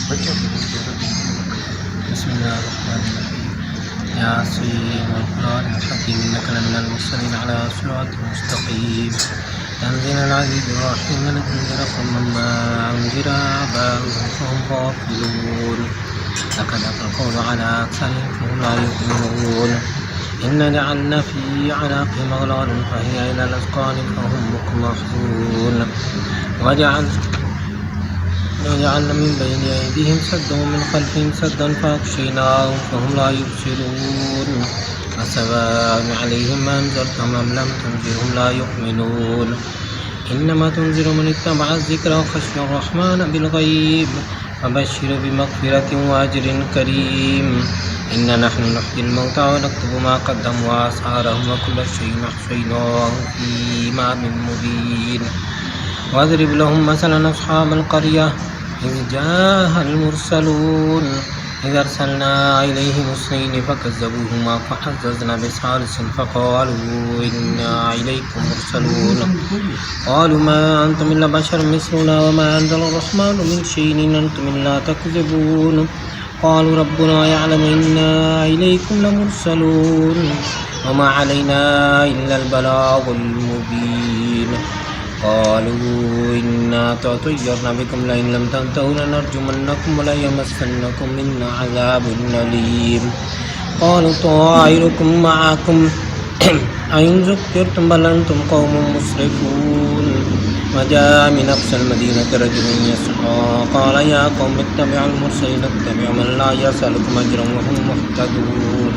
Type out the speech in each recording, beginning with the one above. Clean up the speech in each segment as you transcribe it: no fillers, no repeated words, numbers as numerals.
بسم الله الرحمن الرحيم. ياسين والقرآن الحكيم إنك لمن المرسلين على صراط مستقيم. تنزيل العزيز الرحيم لتنذر قوما ما أنذر آباؤهم فهم غافلون. لقد حق القول على أكثرهم فهم لا يؤمنون. إنا جعلنا في أعناقهم أغلالا فهي إلى الأذقان فهم مقمحون. وجعلنا من بين أيديهم سدا ومن خلفهم سدا فأغشيناهم فهم لا يبصرون. فسواء عليهم أنذرتهم أم لم تنذرهم لا يؤمنون. إنما تنذر من اتبع الذكر وخشي الرحمن بالغيب فبشر بمغفرة وأجر كريم. إنا نحن نحيي الموتى ونكتب ما قدموا وآثارهم وكل شيء أحصيناه في إمام مبين. واضرب لهم مثلا أصحاب القرية إذ جاءها المرسلون إذ أرسلنا إليهم اثنين فكذبوهما فعززنا بثالث فقالوا إنا إليكم مرسلون. قالوا ما أنتم إلا بشر مثلنا وما أنزل الرحمن من شيء إن أنتم إلا تكذبون. قالوا ربنا يعلم إنا إليكم لمرسلون وما علينا إلا البلاغ المبين. قالوا إنا تطيرنا بكم لئن لم تنتهوا لنرجمنكم وليمسنكم منا عذاب أليم. قالوا طائركم معكم أئن ذكرتم بل أنتم قوم مسرفون. وجاء من أقصى المدينة رجل يسعى قال يا قوم اتبعوا المرسلين اتبعوا من لا يسألكم أجرا وهم مهتدون.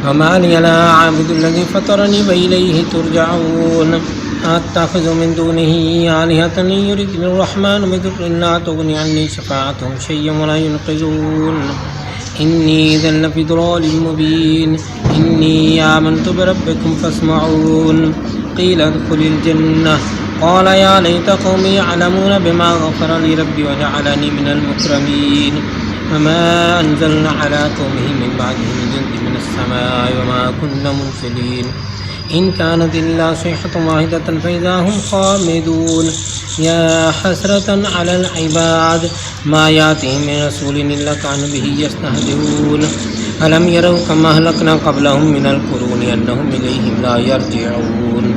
وما لي لا أعبد الذي فطرني وإليه ترجعون. أتخذ من دونه آلهة إن يردني الرحمن بضر لا تغني عني شفاعتهم شيئا ولا ينقذون. إني إذا لفي ضلال مبين. إني آمنت بربكم فاسمعون. قيل ادخل الجنة قال يا ليت قومي يعلمون بما غفر لي ربي وجعلني من المكرمين. وما أنزلنا على قومه من بعده من جند من السماء وما كنا منزلين. إن كانت إلا صيحة واحدة فإذا هم خامدون. يا حسرة على العباد ما يأتيهم من رسول إلا كانوا به يستهزئون. ألم يروا كما أهلكنا قبلهم من القرون أنهم إليهم لا يرجعون.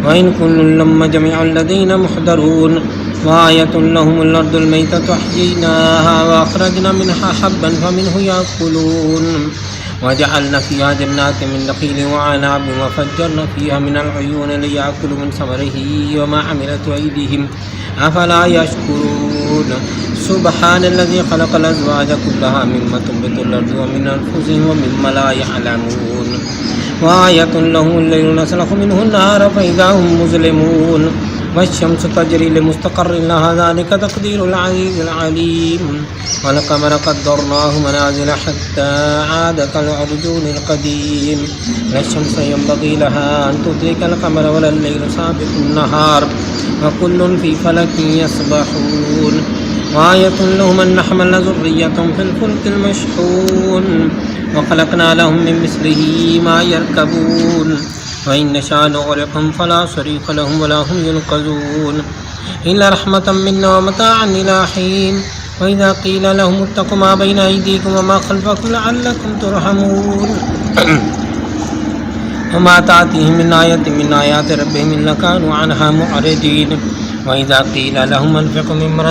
وإن كل لما جميع الذين محضرون. وآية لهم الأرض الميتة أحييناها وأخرجنا منها حبا فمنه يأكلون. وجعلنا فيها جنات من نخيل وعناب وفجرنا فيها من العيون ليأكلوا من ثمره وما عملت أيديهم أفلا يشكرون. سبحان الذي خلق الأزواج كلها مما تنبت الأرض ومن أنفسهم ومما لا يعلمون. وآية لهم الليل نسلخ منه النهار فإذا هم مظلمون. والشمس تجري لمستقر لها ذلك تقدير العزيز العليم. والقمر قدرناه منازل حتى عاد كالعرجون القديم. لا الشمس ينبغي لها أن تدرك القمر ولا الليل سابق النهار وكل في فلك يسبحون. وآية لهم أن نحمل ذرية في الفلك المشحون وخلقنا لهم من مثله ما يركبون. وإن نشاء نغرقهم فلا صريخ لهم ولا هم ينقذون إلا رحمة منا ومتاعا إلى حين. وإذا قيل لهم اتقوا ما بين أيديكم وما خلفكم لعلكم ترحمون. وما تأتيهم من آية من آيات ربهم إلا كانوا عنها معرضين. وإذا قيل لهم انفقوا مما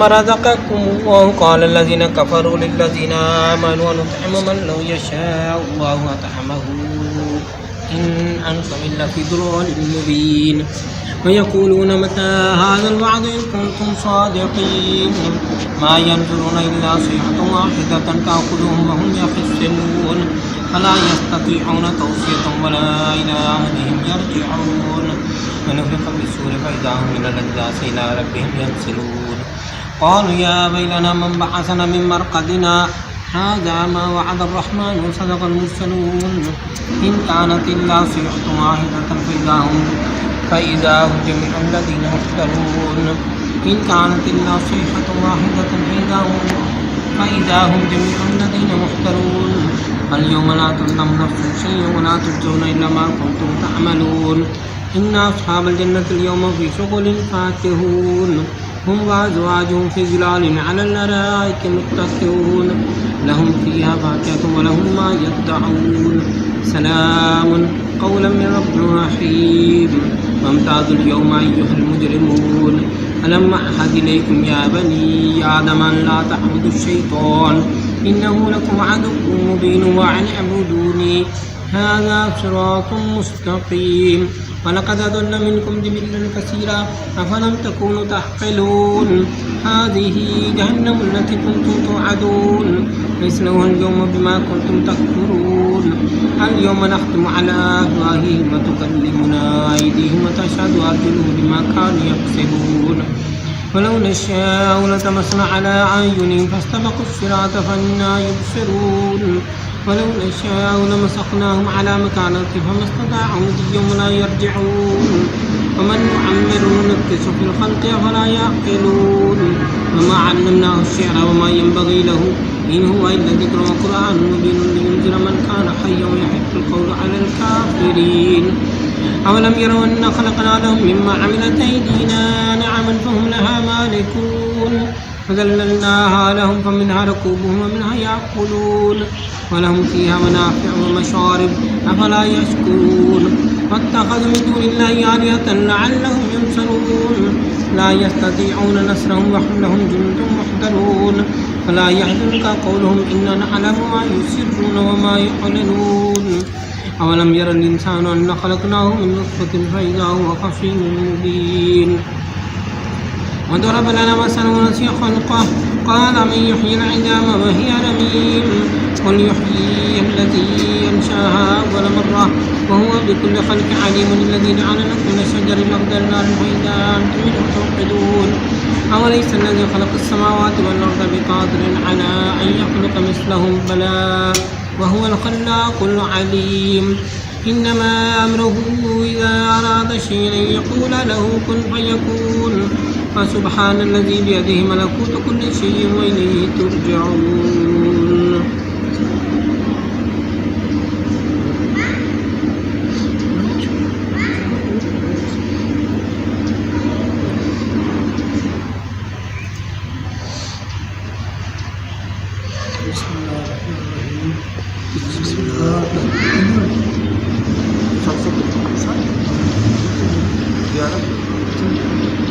رزقكم الله قال الذين كفروا للذين آمنوا ونطعم من لو يشاء الله أطعمه إن أنتم إلا في ضلال مبين. ويقولون متى هذا الوعد إن كنتم صادقين. ما ينظرون إلا صيحة واحدة تأخذهم وهم يخصمون. فلا يستطيعون توصية ولا إلى أهلهم يرجعون. ونفخ في الصور فإذا هم من الأجداث إلى ربهم ينسلون. قالوا يا ويلنا من بعثنا من مرقدنا هذا ما وعد الرحمن وصدق المرسلون. إن كانت إلا صيحة واحدة فإذا هم جميع الذين محضرون. إن كانت إلا صيحة واحدة فإذا هم جميع الذين محضرون. اليوم لا تظلم نفس شيئا ولا تجزون إلا ما كنتم تعملون. إن أصحاب الجنة اليوم في شغل فاكهون هم وأزواجهم في ظلال على الأرائك متكئون لهم فيها فاكهة ولهم ما يدعون سلام قولا من رب رحيم وامتازوا اليوم أيها المجرمون ألم أعهد إليكم يا بني آدم أن لا تعبدوا الشيطان إنه لكم عدو مبين وأن اعبدوني هذا صراط مستقيم ولقد أضل منكم جبلا كثيرا أفلم تكونوا تعقلون هذه جهنم التي كنتم توعدون اصلوها اليوم بما كنتم تكفرون اليوم نختم على أفواههم وتكلمنا أيديهم وتشهد أرجلهم بما كانوا يكسبون ولو نشاء لطمسنا على أعينهم فاستبقوا الصراط فأنى يبصرون ولو نشاء لمسخناهم على مكانتهم فما استطاعوا مضيا ولا يرجعون ومن نعمر ننكس في الخلق أفلا يعقلون وما علمناه الشعر وما ينبغي له إن هو إلا ذكر وقرآن مبين لينذر من كان حيا ويحق القول على الكافرين أولم يروا أنا خلقنا لهم مما عملت أيدينا نعما فهم لها مالكون فذللناها لهم فمنها ركوبهم ومنها يأكلون ولهم فيها منافع ومشارب أفلا يشكرون واتخذوا من دون الله آلهة لعلهم ينصرون لا يستطيعون نصرهم وهم لهم جند محضرون فلا يحزنك قولهم إنا نعلم ما يسرون وما يعلنون أولم ير الإنسان أن خلقناه من نطفة فإذا هو خصيم مبين وضرب لنا مثلا ونسي خلقه قال من يحيي العظام وهي رميم قل يحيي الذي أنشاها أول مرة وهو بكل خلق عليم الذي جعل لكم من الشجر الأخضر نارا فإذا أنتم منه توقدون أوليس الذي خلق السماوات والأرض بقادر على أن يخلق مثلهم بلى وهو الخلاق العليم إنما أمره إذا أراد شيئا يقول له كن فيكون فسبحان الذي بيده ملكوت كل شيء وإليه ترجعون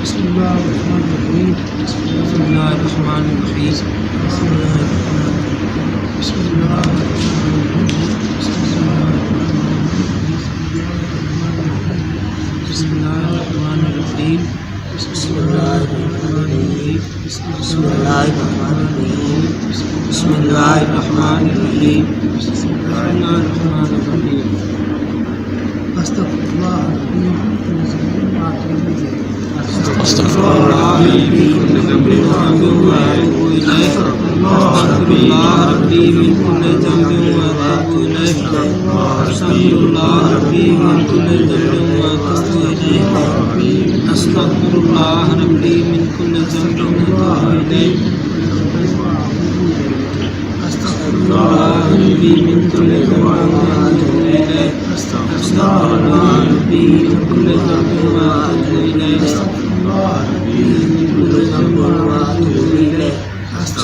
بسم الله الرحمن الرحيم بسم الله الرحمن الرحيم بسم الله الرحمن الرحيم بسم الله الرحمن الرحيم بسم الله الرحمن الرحيم بسم الله الرحمن الرحيم بسم الله الرحمن الرحيم بسم الله الرحمن الرحيم أستغفر الله أستغفر الله ربي من ذنب وأتوب إليه أستغفر الله ربي من كل ذنب وأتوب إليه أستغفر الله ربي من كل ذنب وأتوب إليه أستغفر الله ربي من كل ذنب وأتوب إليه أستغفر الله ربي من كل ذنب وأتوب إليه أستغفر الله ربي من كل ذنب وأتوب إليه أستغفر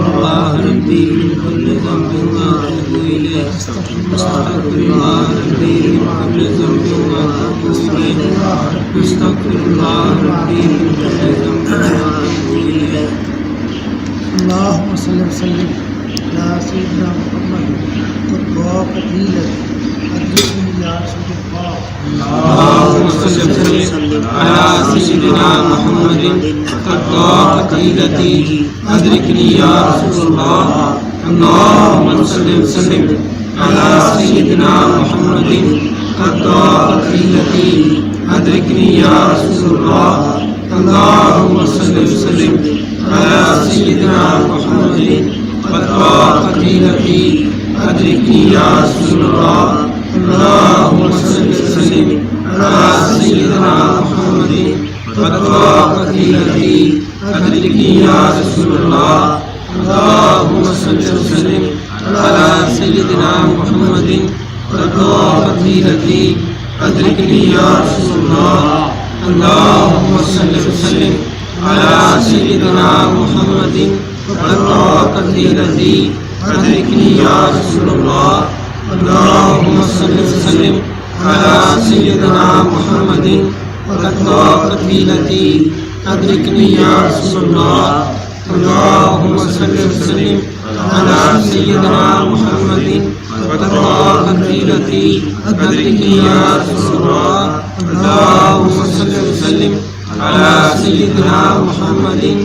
الله ربي من كل ذنب وأتوب إليه أستغفر الله ربي من كل ذنب وأتوب إليه أستغفر الله ربي من كل ذنب وأتوب إليه اللهم صل وسلم على سيدنا محمد وضاقت ليلتي أدركني يا رسول الله اللهم صل وسلم على سيدنا محمد قد ضاقت ليلتي أدركني يا رسول الله اللهم صل وسلم على سيدنا محمد قد ضاقت ليلتي أدركني يا رسول الله اللهم صل وسلم على سيدنا محمد قد ضاقت ليلتي أدركني يا رسول الله اللهم صل وسلم على سيدنا محمد قد ضاقت ليلتي أدركني يا رسول الله اللهم صل وسلم على سيدنا محمد قد ضاقت ليلتي अदरिकनी या रसूलल्लाह। अल्लाहुम्मा सल्लि व सल्लिम अला सय्यिदिना मुहम्मदिन वतौक़तीलती अदरिकनी या रसूलल्लाह। अल्लाहुम्मा सल्लि व सल्लिम अला सय्यिदिना मुहम्मदिन वतौक़तीलती अदरिकनी या रसूलल्लाह। अल्लाहुम्मा सल्लि व सल्लिम अला सय्यिदिना मुहम्मदिन वतौक़तीलती अदरिकनी या रसूलल्लाह। अल्लाहुम्मा सल्लि व सल्लिम अला सय्यिदिना मुहम्मदिन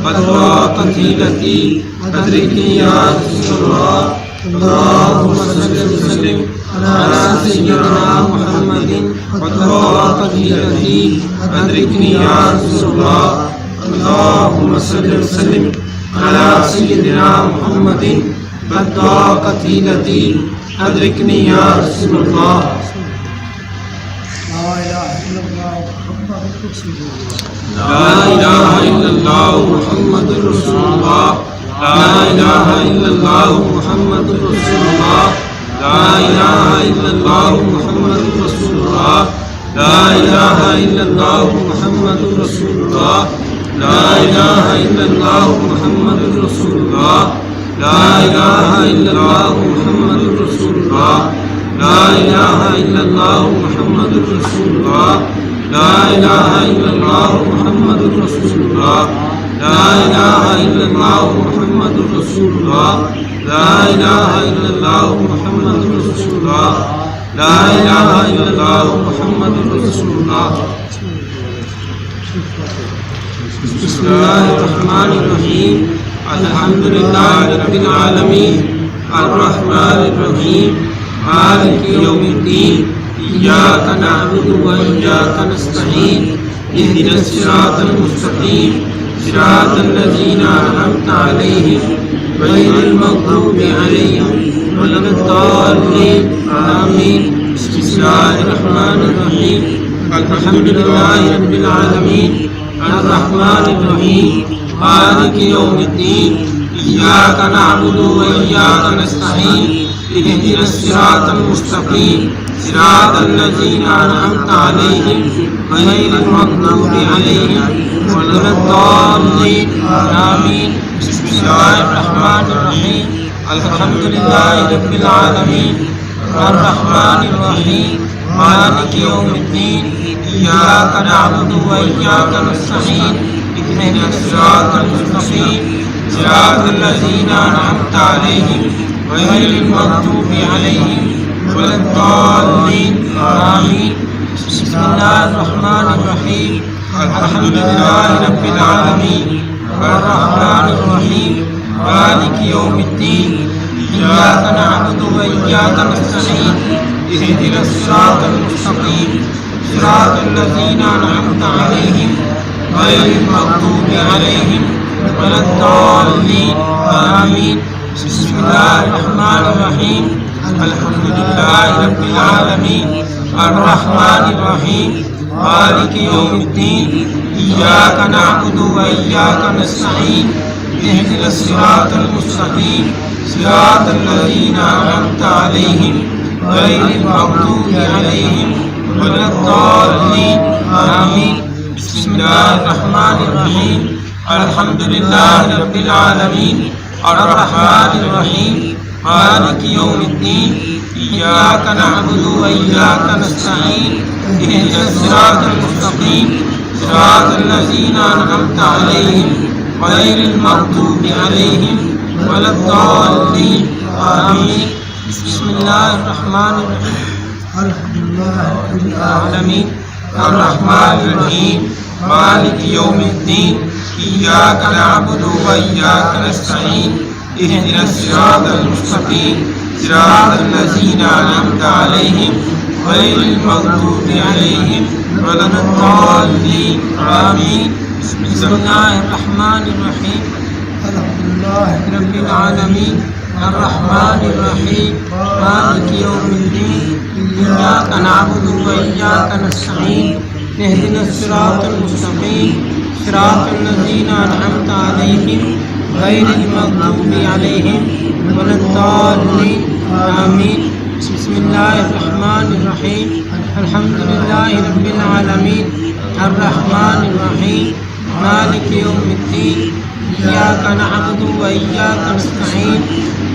वतौक़तीलती अदरिकनी या रसूलल्लाह। अल्लाहुम्मा सल्लि व सल्लिम अला सय्यिदिना मुहम्मदिन वतौक़तीलती अदरिकनी या रसूलल्लाह। अल्लाहुम्मा सल्लि व सल्लिम अला सय्यिदिना मुहम्मदिन वतौक़तीलती अदरिकनी या रसूलल्लाह। ला इलाहा इल्लल्लाह मुहम्मदुर रसूलुल्लाह। ला इलाहा इल्लल्लाह मुहम्मदुर रसूलुल्लाह। ला इलाहा इल्लल्लाह मुहम्मदुर रसूलुल्लाह। ला इलाहा इल्लल्लाह मुहम्मदुर रसूलुल्लाह। ला इलाहा इल्लल्लाह मुहम्मदुर रसूलुल्लाह। ला इलाहा इल्लल्लाह मुहम्मदुर रसूलुल्लाह। ला इलाहा इल्लल्लाह मुहम्मदुर रसूलुल्लाह। ला इलाहा इल्लल्लाह मुहम्मदुर रसूलुल्लाह। ला इलाहा इल्लल्लाह मुहम्मदुर रसूलुल्लाह। ला इलाहा इल्लल्लाह मुहम्मदुर रसूलुल्लाह। ला इलाहा इल्लल्लाह मुहम्मदुर रसूलुल्लाह। बिस्मिल्लाहिर रहमानिर रहीम। अल्हम्दुलिल्लाहि रब्बिल आलमीन अर्रहमानिर रहीम मालिकि यौमिद्दीन इय्याका नअबुदु व इय्याका नस्तईन इहदिनस सिरातल मुस्तकीम सिरातल लज़ीना अनअमता अलैहिम गैरिल मग़दूबि अलैहिम वलद्दाल्लीन आमीन। बिस्मिल्लाहिर रहमानिर रहीम। अल्हम्दुलिल्लाहि रब्बिल आलमीन अर्रहमानिर रहीम मालिकि यौमिद्दीन इय्याका नअबुदु व इय्याका नस्तईन इहदिनस सिरातल मुस्तकीम सिरातल लज़ीना अनअमता अलैहिम गैरिल मग़दूबि अलैहिम वलद्दाल्लीन आमीन। बिस्मिल्लाहिर रहमानिर रहीम। अल्हम्दुलिल्लाहि रब्बिल आलमीन अर्रहमानिर रहीम मालिकि यौमिद्दीन इय्याका नअबुदु व इय्याका नस्तईन इहदिनस सिरातल मुस्तकीम सिरातल लज़ीना अनअमता अलैहिम गैरिल मग़दूबि अलैहिम वलद्दाल्लीन आमीन। बिस्मिल्लाहिर रहमानिर रहीम। अल्हम्दुलिल्लाहि रब्बिल आलमीन अर्रहमानिर रहीम मालिकि यौमिद्दीन इय्याका नअबुदु व इय्याका नस्तईन इहदिनस सिरातल मुस्तकीम सिरातल लज़ीना अनअमता अलैहिम गैरिल मग़दूबि अलैहिम वलद्दाल्लीन आमीन। बिस्मिल्लाहिर रहमानिर रहीम। अल्हम्दुलिल्लाहि रब्बिल आलमीन अर्रहमानिर रहीम मालिकि यौमिद्दीन इय्याका नअबुदु व इय्याका नस्तईन इहदिनस सिरातल मुस्तकीम सिरातल लज़ीना अनअमता अलैहिम गैरिल मग़दूबि अलैहिम वलद्दाल्लीन आमीन। बिस्मिल्लाहिर रहमानिर रहीम। अल्हम्दुलिल्लाहि रब्बिल आलमीन अर्रहमानिर रहीम मालिकि यौमिद्दीन इय्याका नअबुदु व इय्याका नस्तईन इहदिनस सिरातल मुस्तकीम सिरातल लज़ीना अनअमता अलैहिम गैरिल मग़दूबि अलैहिम वलद्दाल्लीन आमीन। बिस्मिल्लाहिर रहमानिर रहीम। अल्हम्दुलिल्लाहि रब्बिल आलमीन अर्रहमानिर रहीम मालिकि यौमिद्दीन इय्याका नअबुदु व इय्याका नस्तईन इहदिनस सिरातल मुस्तकीम सिरातल लज़ीना अनअमता अलैहिम गैरिल मग़दूबि अलैहिम वलद्दाल्लीन आमीन। बिस्मिल्लाहिर रहमानिर रहीम। अल्हम्दुलिल्लाहि रब्बिल आलमीन अर्रहमानिर रहीम मालिकि यौमिद्दीन इय्याका नअबुदु व इय्याका नस्तईन इहदिनस सिरातल मुस्तकीम सिरातल लज़ीना अनअमता अलैहिम गैरिल मग़दूबि अलैहिम वलद्दाल्लीन आमीन। बिस्मिल्लाहिर रहमानिर रहीम। الحمد لله رب العالمين الرحمن الرحيم مالك يوم الدين إياك نعبد وإياك نستعين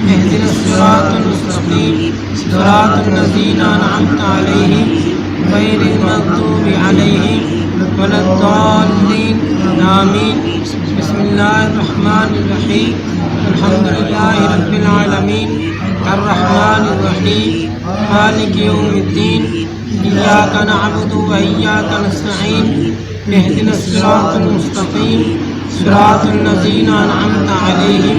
اهدنا الصراط المستقيم صراط الذين أنعمت عليهم غير المغضوب عليهم ولا الضالين آمين. بسم الله الرحمن الرحيم الحمد لله رب العالمين الرحمن الرحيم مالك يوم الدين إياك نعبد وإياك نستعين اهدنا الصراط المستقيم صراط الذين أنعمت عليهم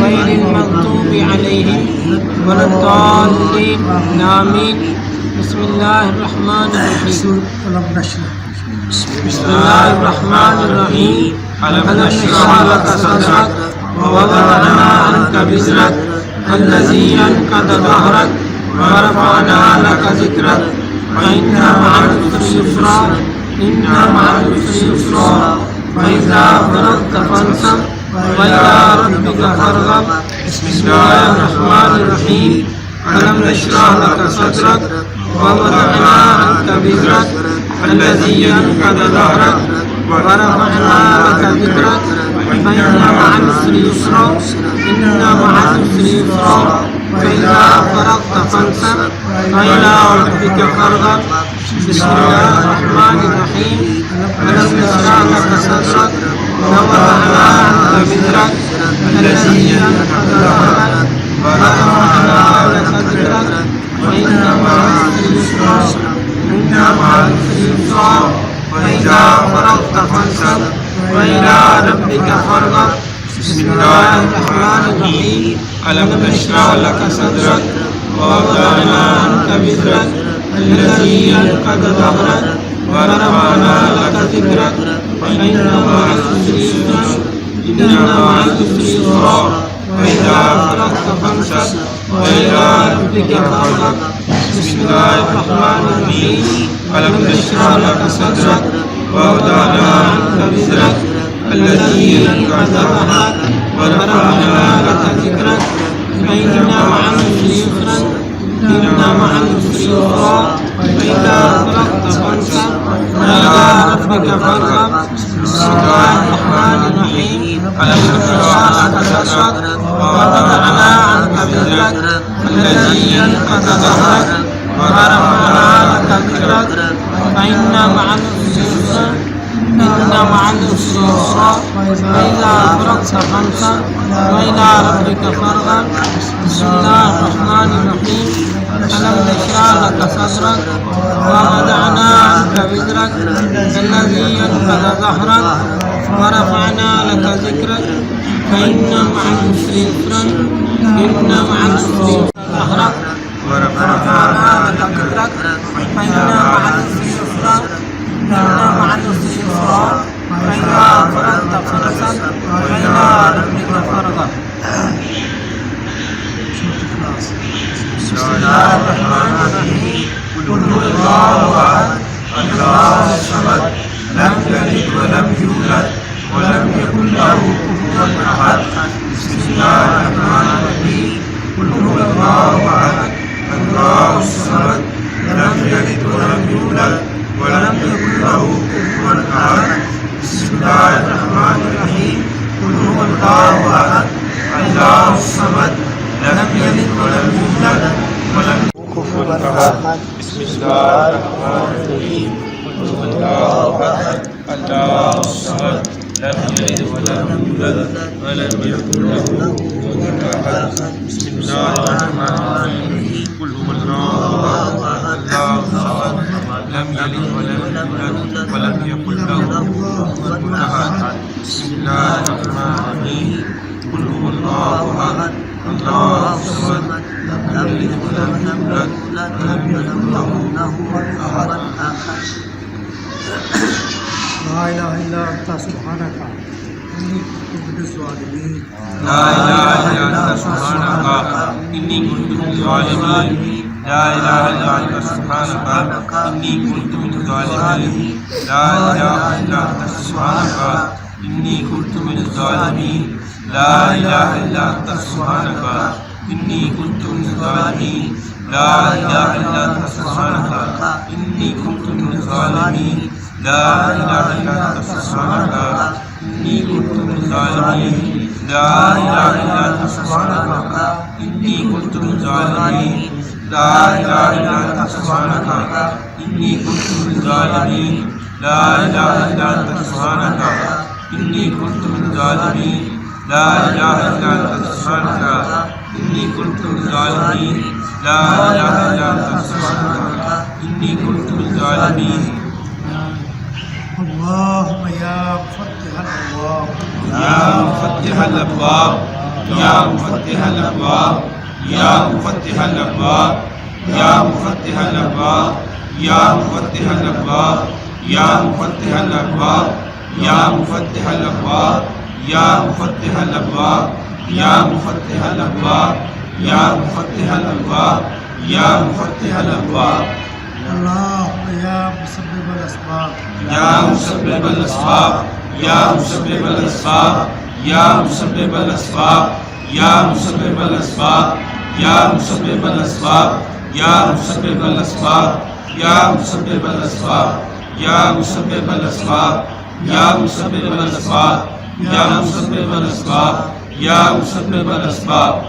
غير المغضوب عليهم ولا الضالين آمين. بسم الله الرحمن الرحيم بسم الله الرحمن الرحيم ألم نشرح لك صدرك ووضعنا عنك وزرك الذي أنقض ظهرك ورفعنا لك ذكرك فإن مع العسر يسرا إن مع العسر يسرا فإذا فرغت فانصب وإلى ربك فارغب. بسم الله الرحمن الرحيم ألم نشرح لك صدرك ووضعنا عنك وزرك الذي أنقض ظهرك ورفعنا لك ذكرك فإن مع العسر يسرا إن مع العسر يسرا فإذا فرغت فانصب وإلى ربك فارغب. بسم الله الرحمن الرحيم ألم نشرح لك صدرك ووضعنا عنك وزرك الذي أنقض ظهرك ورفعنا لك ذكرك فإن مع العسر يسرا إن مع العسر يسرا فإذا فرغت فانصب وإلى ربك فارغب. بسم الله الرحمن الرحيم ألم نشرح لك صدرك ووضعنا عنك وزرك الذي أنقض ظهرك ورفعنا لك ذكرك فإن مع العسر يسرا إن مع العسر يسرا وإذا فرغت فانصب وإلى ربك فارغب. بسم الله الرحمن الرحيم ألم نشرح لك صدرك ووضعنا عنك وزرك الذي أنقض ظهرك ورفعنا لك ذكرك فإن مع العسر يسرا إن مع العسر يسرا وإذا فرغت فانصب وإلى ربك فارغب. بسم الله الرحمن الرحيم ألم نشرح لك صدرك ووضعنا عنك وزرك الذي أنقض ظهرك ورفعنا لك ذكرك فإن مع العسر يسرا إن مع العسر يسرا وإذا فرغت فانصب وإلى ربك فارغب. بسم الله الرحمن الرحيم ألم نشرح لك صدرك ووضعنا عنك وزرك الذي أنقض ظهرك ورفعنا لك ذكرك فإن مع العسر يسرا إن مع العسر يسرا ورفعنا لك ذكرك فإن مع العسر يسرا إن مع العسر يسرا فإذا فرغت فانصب وإلى ربك فارغب. بسم الله الرحمن الرحيم قل هو الله أحد الله الصمد لم يلد ولم يولد ولم يكن له كفوا أحد. بسم الله الرحمن الرحيم قل هو الله أحد الله الصمد لم يلد ولم يولد ولم يكن له كفوا أحد. بسم الله الرحمن الرحيم قل هو الله أحد الله الصمد لم يلد ولم يولد ولم يكن كفوا أحد. بسم الله الرحمن الرحيم قل هو الله أحد الله الصمد لم يلد ولم يولد ولم يكن له كفوا أحد. بسم الله الرحمن الرحيم قل هو الله أحد الله الصمد لم يلد ولم يولد ولم يكن له كفوا أحد. بسم الله الرحمن الرحيم قل هو الله أحد الله الصمد لم يلد ولم يولد ولم يكن له كفوا أحد. لا إله إلا أنت سبحانك إني كنت من الظالمين. لا إله إلا أنت سبحانك إني كنت من الظالمين. لا إله إلا أنت سبحانك إني كنت من الظالمين. لا إله إلا أنت سبحانك إني كنت من الظالمين. لا إله إلا أنت سبحانك إني كنت من الظالمين. لا إله إلا أنت سبحانك إني كنت من الظالمين لا إله إلا أنت سبحانك إني كنت من الظالمين لا إله إلا أنت سبحانك إني كنت من الظالمين لا إله إلا أنت سبحانك إني كنت من الظالمين لا إله إلا أنت سبحانك إني كنت من الظالمين لا إله إلا أنت سبحانك إني كنت من الظالمين لا إله إلا أنت سبحانك إني كنت من الظالمين اللهم يا مفتح الأبواب يا مفتح الأبواب يا مفتح الأبواب يا مفتح الأبواب يا مفتح الأبواب يا مفتح الأبواب يا مفتح الأبواب يا مفتح الأبواب يا مفتح الأبواب يا مفتح الأبواب يا مفتح الأبواب يا مفتح الأبواب اللهم يا مسبب الأسباب يا مسبب الأسباب يا مسبب الأسباب يا مسبب الأسباب يا مسبب الأسباب يا مسبب الأسباب يا مسبب الأسباب يا مسبب الأسباب يا مسبب الأسباب يا مسبب الأسباب يا مسبب الأسباب يا مسبب الأسباب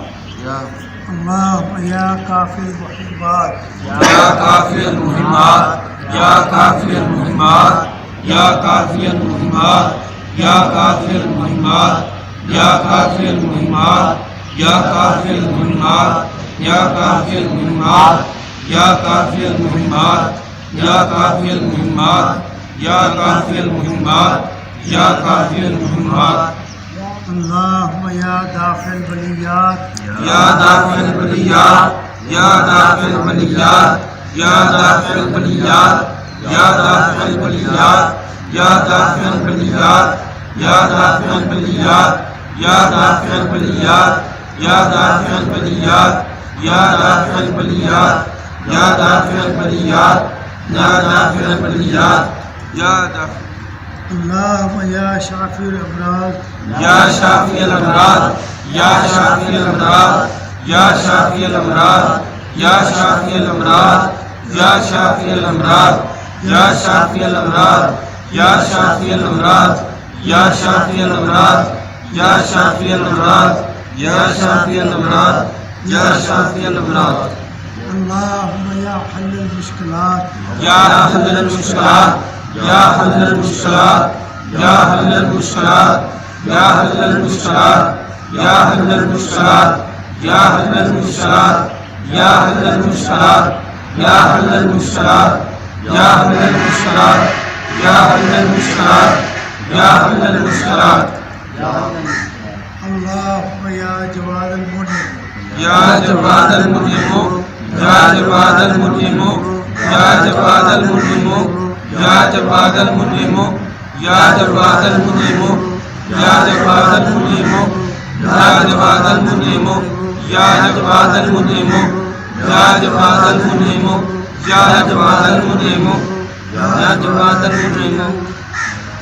اللهم يا كافي المحبات يا كافي المهمات يا كافي المهمات يا كافي المهمات يا كافي المهمات يا كافي المهمات يا كافي المهمات يا كافي المهمات يا كافي المهمات يا كافي المهمات يا كافي المهمات يا كافي المهمات اللهم يا دافع البليات يا دافع البليات يا دافع البليات يا دافع البليات يا دافع البليات يا دافع البليات يا دافع البليات يا دافع البليات يا دافع البليات يا دافع البليات يا دافع البليات يا دافع البليات يا دافع اللهم يا شافي الأمراض يا شافي الأمراض يا شافي الأمراض يا شافي الأمراض يا شافي الأمراض يا شافي الأمراض يا شافي الأمراض يا شافي الأمراض يا شافي الأمراض يا شافي الأمراض يا شافي الأمراض يا شافي الأمراض اللهم يا حل المشكلات يا حل المشكلات يا حل المشكلات يا حل المشكلات يا حل المشكلات يا حل المشكلات يا حل المشكلات يا حل المشكلات يا حل المشكلات يا حل المشكلات يا حل المشكلات يا حل المشكلات اللهم يا جواد المنعم يا جواد المنعم يا جواد المنعم يا جواد المنعم يا جواد المنعم يا جواد المنعم يا جواد المنعم يا جواد المنعم يا جواد المنعم يا جواد المنعم يا جواد المنعم يا جواد المنعم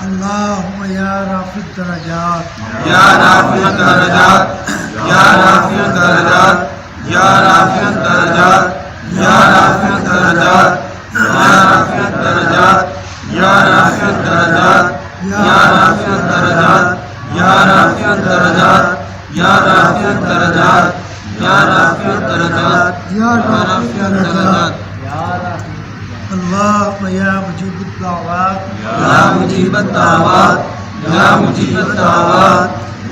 اللهم يا رافع الدرجات يا رافع الدرجات يا رافع الدرجات يا رافع الدرجات يا رافع الدرجات يا رافع الدرجات يا رافع الدرجات يا رافع الدرجات يا رافع الدرجات يا رافع الدرجات يا رافع الدرجات يا رافع الدرجات اللهم يا مجيب الدعوات يا مجيب الدعوات يا مجيب الدعوات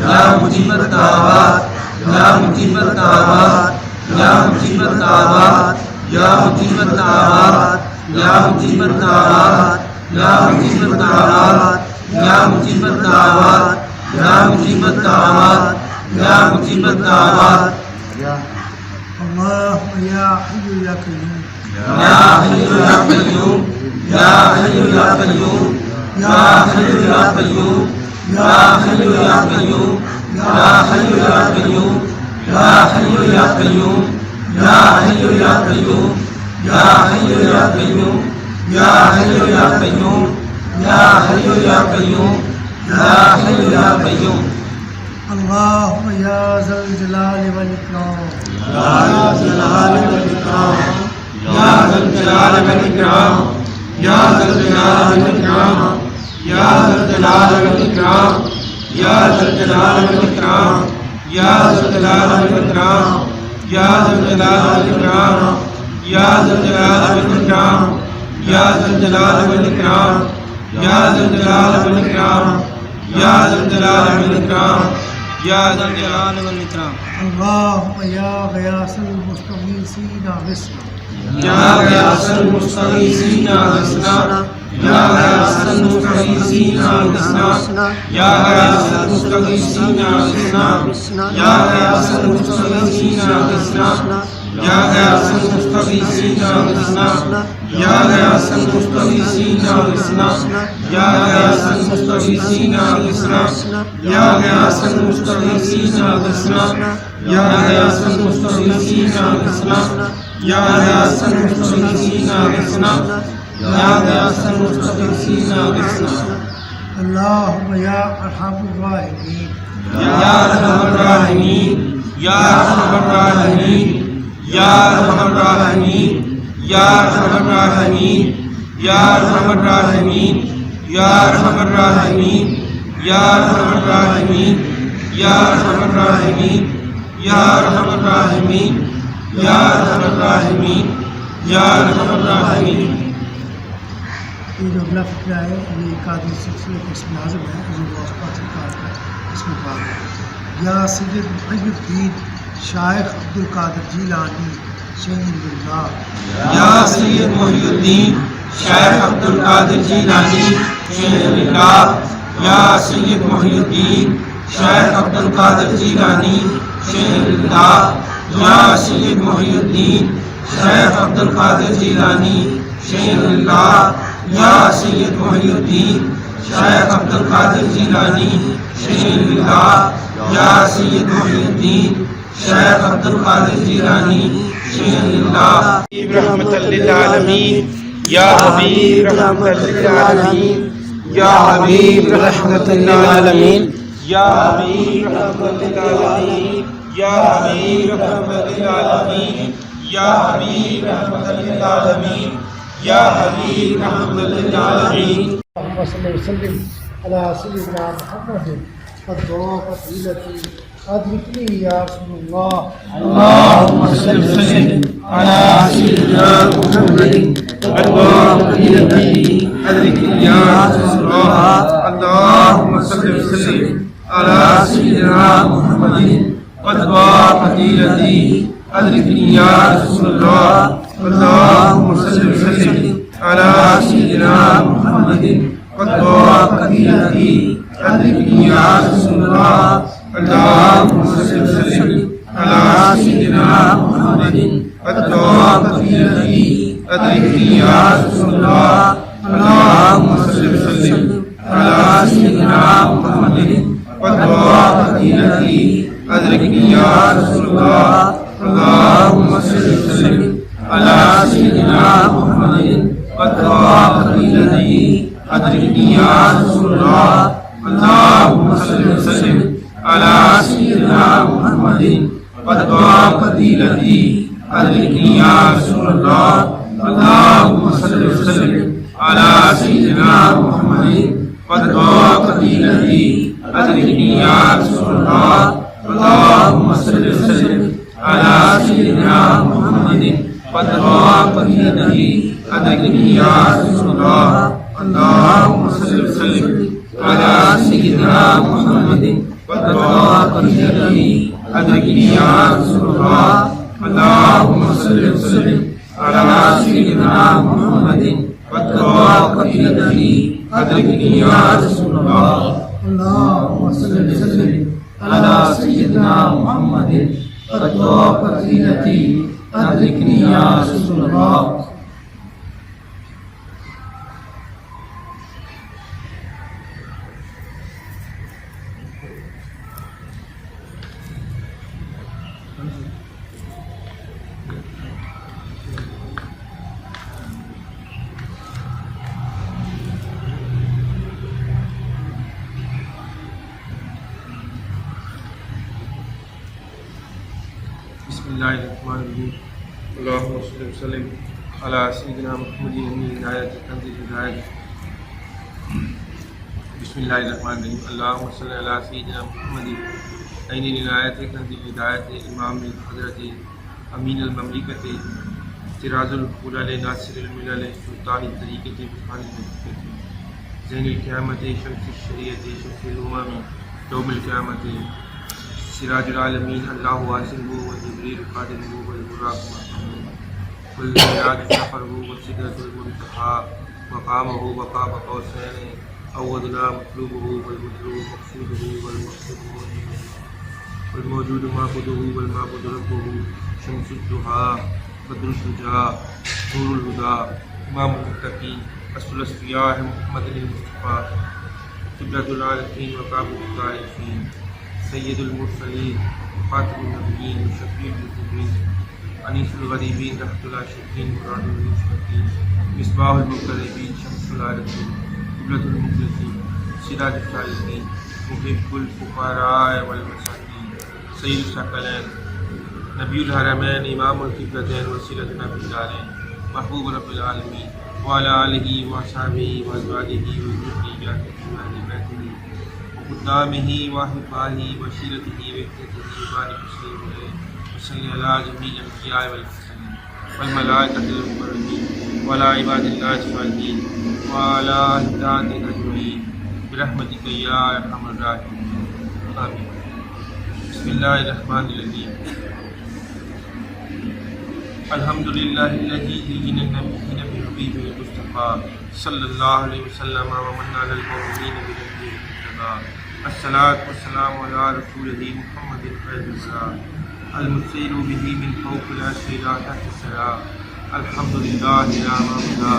يا مجيب الدعوات يا مجيب الدعوات يا مجيب الدعوات يا مجيب الدعوات يا مجيب الدعوات يا مجيب الدعوات يا مجيب الدعوات يا مجيب الدعوات يا مجيب الدعوات اللهم يا حي يا قيوم يا حي يا قيوم يا حي يا قيوم يا حي يا قيوم يا حي يا قيوم يا حي يا قيوم يا حي يا قيوم يا حي يا قيوم يا حي يا قيوم يا حي يا قيوم يا حي يا قيوم يا حي يا قيوم اللهم يا ذا الجلال والإكرام या जलाल वल इकराम, या ज़ल जलाल वल इकराम, या ज़ल जलाल वल इकराम, या ज़ल जलाल वल इकराम, या ज़ल जलाल वल इकराम, या ज़ल जलाल वल इकराम, या ज़ल जलाल वल इकराम, या ज़ल जलाल वल इकराम, या ज़ल जलाल वल इकराम, या ज़ल जलाल वल इकराम, या ज़ल जलाल वल इकराम, या ज़ल जलाल वल इकराम। अल्लाहुम्मा या गयासल मुस्तगीसीना बिस्ना, या गयासल मुस्तगीसीना बिस्ना, या गयासल मुस्तगीसीना बिस्ना, या गयासल मुस्तगीसीना बिस्ना, या गयासल मुस्तगीसीना बिस्ना, या गयासल मुस्तगीसीना बिस्ना, या गयासल मुस्तगीसीना बिस्ना, या गयासल मुस्तगीसीना बिस्ना, या गयासल मुस्तगीसीना बिस्ना, या गयासल मुस्तगीसीना बिस्ना, या गयासल मुस्तगीसीना बिस्ना, या गयासल मुस्तगीसीना बिस्ना। अल्लाहुम्मा या अरहमर राहिमीन, या अरहमर राहिमीन, या अरहमर राहिमीन, या अरहमर राहिमीन, या अरहमर राहिमीन, या अरहमर राहिमीन, या अरहमर राहिमीन, या अरहमर राहिमीन, या अरहमर राहिमीन, या अरहमर राहिमीन, या अरहमर राहिमीन, या अरहमर राहिमीन। ये जो अगला फ़िक्रा है ये कादिर सिलसिले का इसमें आज़म है जो इसमें बात है। या सैयद मुहीद्दीन शाइख अब्दुल कादिर जीलानी शहीदुल्लाह, या सैयद मुहीद्दीन शाइख अब्दुल कादिर जीलानी शहीदुल्लाह, या सैयद मुहीद्दीन शाइख अब्दुल कादिर जीलानी शहीदुल्लाह, या सैयद मुहीद्दीन शाइख अब्दुल कादिर जीलानी शहीदुल्लाह, या सैयद मुहीद्दीन शाइख अब्दुल कादिर जीलानी शहीदुल्लाह, या सैयद मुहीद्दीन शाइख अब्दुल कादिर जीलानी शहीदुल्लाह। रहमतल लिल आलमीन, या हबीब रहमतल लिल आलमीन, या हबीब रहमतल लिल आलमीन, या हबीब रहमतल लिल आलमीन, या हबीब रहमतल लिल आलमीन, या हबीब रहमतल लिल आलमीन, या हबीब रहमतल लिल आलमीन। अल्लाहुम्मा सल्लि व सल्लिम अला सय्यिदिना मुहम्मद वद्दुआ फज़ीलती अदरिकनी या रसूलल्लाह। अल्लाहुम्मा सल्लि व सल्लिम अला सय्यिदिना मुहम्मदिन वद्दुआ फज़ीलती अदरिकनी या रसूलल्लाह। अल्लाहुम्मा सल्लि व सल्लिम अला सय्यिदिना मुहम्मदिन वद्दुआ फज़ीलती अदरिकनी या रसूलल्लाह। अल्लाहुम्मा सल्लि व सल्लिम अला सय्यिदिना मुहम्मदिन वद्दुआ फज़ीलती अदरिकनी या रसूलल्लाह। अल्लाहुम्मा सल्लि व सल्लिम अला सय्यिदिना मुहम्मदिन वद्दुआ फज़ीलती अदरिकनी या रसूलल्लाह। अल्लाहुम्मा सल्लि व सल्लिम अला सय्यिदिना मुहम्मदिन वद्दुआ फज़ीलती अदरिकनी या रसूलल्लाह। अल्लाहुम्मा सल्लि व सल्लिम अला सय्यिदिना मुहम्मदिन वद्दुआ फज़ीलती अदरिकनी या रसूलल्लाह। अल्लाहुम्मा सल्लि व सल्लिम अला सय्यिदिना मुहम्मदिन वद्दुआ फज़ीलती अदरिकनी या रसूलल्लाह। अल्लाहुम्मा सल्लि व सल्लिम अला सय्यिदिना मुहम्मदिन वद्दुआ फज़ीलती अदरिकनी या रसूलल्लाह। अल्लाहुम्मा सल्लि व सल्लिम अला सय्यिदिना मुहम्मदिन वद्दुआ फज़ीलती अदरिकनी या रसूलल्लाह। अल्लाहुम्मा सल्लि व सल्लिम अला सय्यिदिना मुहम्मदिन वद्दुआ फज़ीलती अदरिकनी या रसूलल्लाह। अल्लाहुम्मा सल्लि व सल्लिम अला सय्यिदिना मुहम्मदिन वद्दुआ फज़ीलती अदरिकनी या रसूलल्लाह। अल्लाहुम्मा सल्लि व सल्लिम अला सय्यिदिना मुहम्मदिन वद्दुआ फज़ीलती अदरिकनी या रसूलल्लाह। बिस्मिल्लाहिर्रहमानिर्रहीम अल्लाहुम्मा सल्लि व सल्लिम अला सय्यिदिना मुहम्मदिन हिदायत तंज़ील हिदायत बिस्मिल्लाहिर्रहमानिर्रहीम अल्लाहुम्मा सल्लि अला सय्यिदिना मुहम्मदिन ऐन हिदायत तंज़ील हिदायत इमाम हज़रत अमीन अल ममलिकत सिराजुल हुदा नासिरुल मिलल सुल्तान तरीक़त बुरहान ज़ैनुल क़यामत शम्स शरीयत शफ़ीउल उमम यौमुल क़यामत सिराजुल आलमीन अल्लाहु वासिहु व जिब्रील क़ादिमुहु वल बुराक़ वल मिराज सफ़रुहु व सिदरतुल मुंतहा मक़ामुहु व क़ाब क़ौसैन अव अदना मतलूबुहु वल मतलूब मक़सूदुहु वल मक़सूद वल मौजूद माबुदुहु वल माबुद रब्बुहु शम्सुद दुहा बद्रुश शुजा नूरुल हुदा इमामुल मुत्तक़ीन असलुल अस्फ़िया मुहम्मदुल मुस्तफ़ा क़िबलतुल आरिफ़ीन व काबुल क़ाइफ़ीन सय्यदुल मुरसलीन ख़ातिमुन नबिय्यीन शफ़ीउल मुज़निबीन अनीसुल ग़रीबीन रहमतुल आशिक़ीन मुरादुल मुशफ़क़ीन मिस्बाहुल मुक़र्रबीन शम्सुल आरिफ़ीन क़िबलतुल मुख़लिसीन सिराजुल सालिकीन मुहिब्बुल फ़ुक़ाराए वल मसाकीन सय्यिदुस सकलैन नबीउल हरमैन इमामुल क़िबलतैन वसीलतुना फ़िद दारैन महबूब रब्बिल आलमीन व अला आलिहि व अस्हाबिहि व अज़वाजिहि व ज़ुर्रिय्यतिहि व अहलि बैतिहि क़ुद्दामिहि व अहिब्बाइहि व अशीरतिहि व इख़्वतिहि व बारिक वसल्लिम अला जमीइल अंबिया वल मुरसलीन वल मलाइकतिल मुक़र्रबीन व अला इबादिल्लाहि स्वालिहीन व अला अहलिल्लाहि अजमईन बिरहमतिका या अरहमर राहिमीन आमीन। बिस्मिल्लाहिर्रहमानिर्रहीम अल्हम्दुलिल्लाहिल्लज़ी ज़य्यना नबिय्यना बिहबीबिल मुस्तफ़ा सल्लल्लाहु अलैहि वसल्लम व मन्ना अलल मुमिनीना बिनबीहिल मुस्तफ़ा अस्सलातु वस्सलामु अला रसूलिही मुहम्मदिल ख़ैरिल वरा अल मुस्सिरु बिही मिन फ़ौक़िल अर्शि इला तहति सरा अल्हम्दुलिल्लाहि अला मा बदा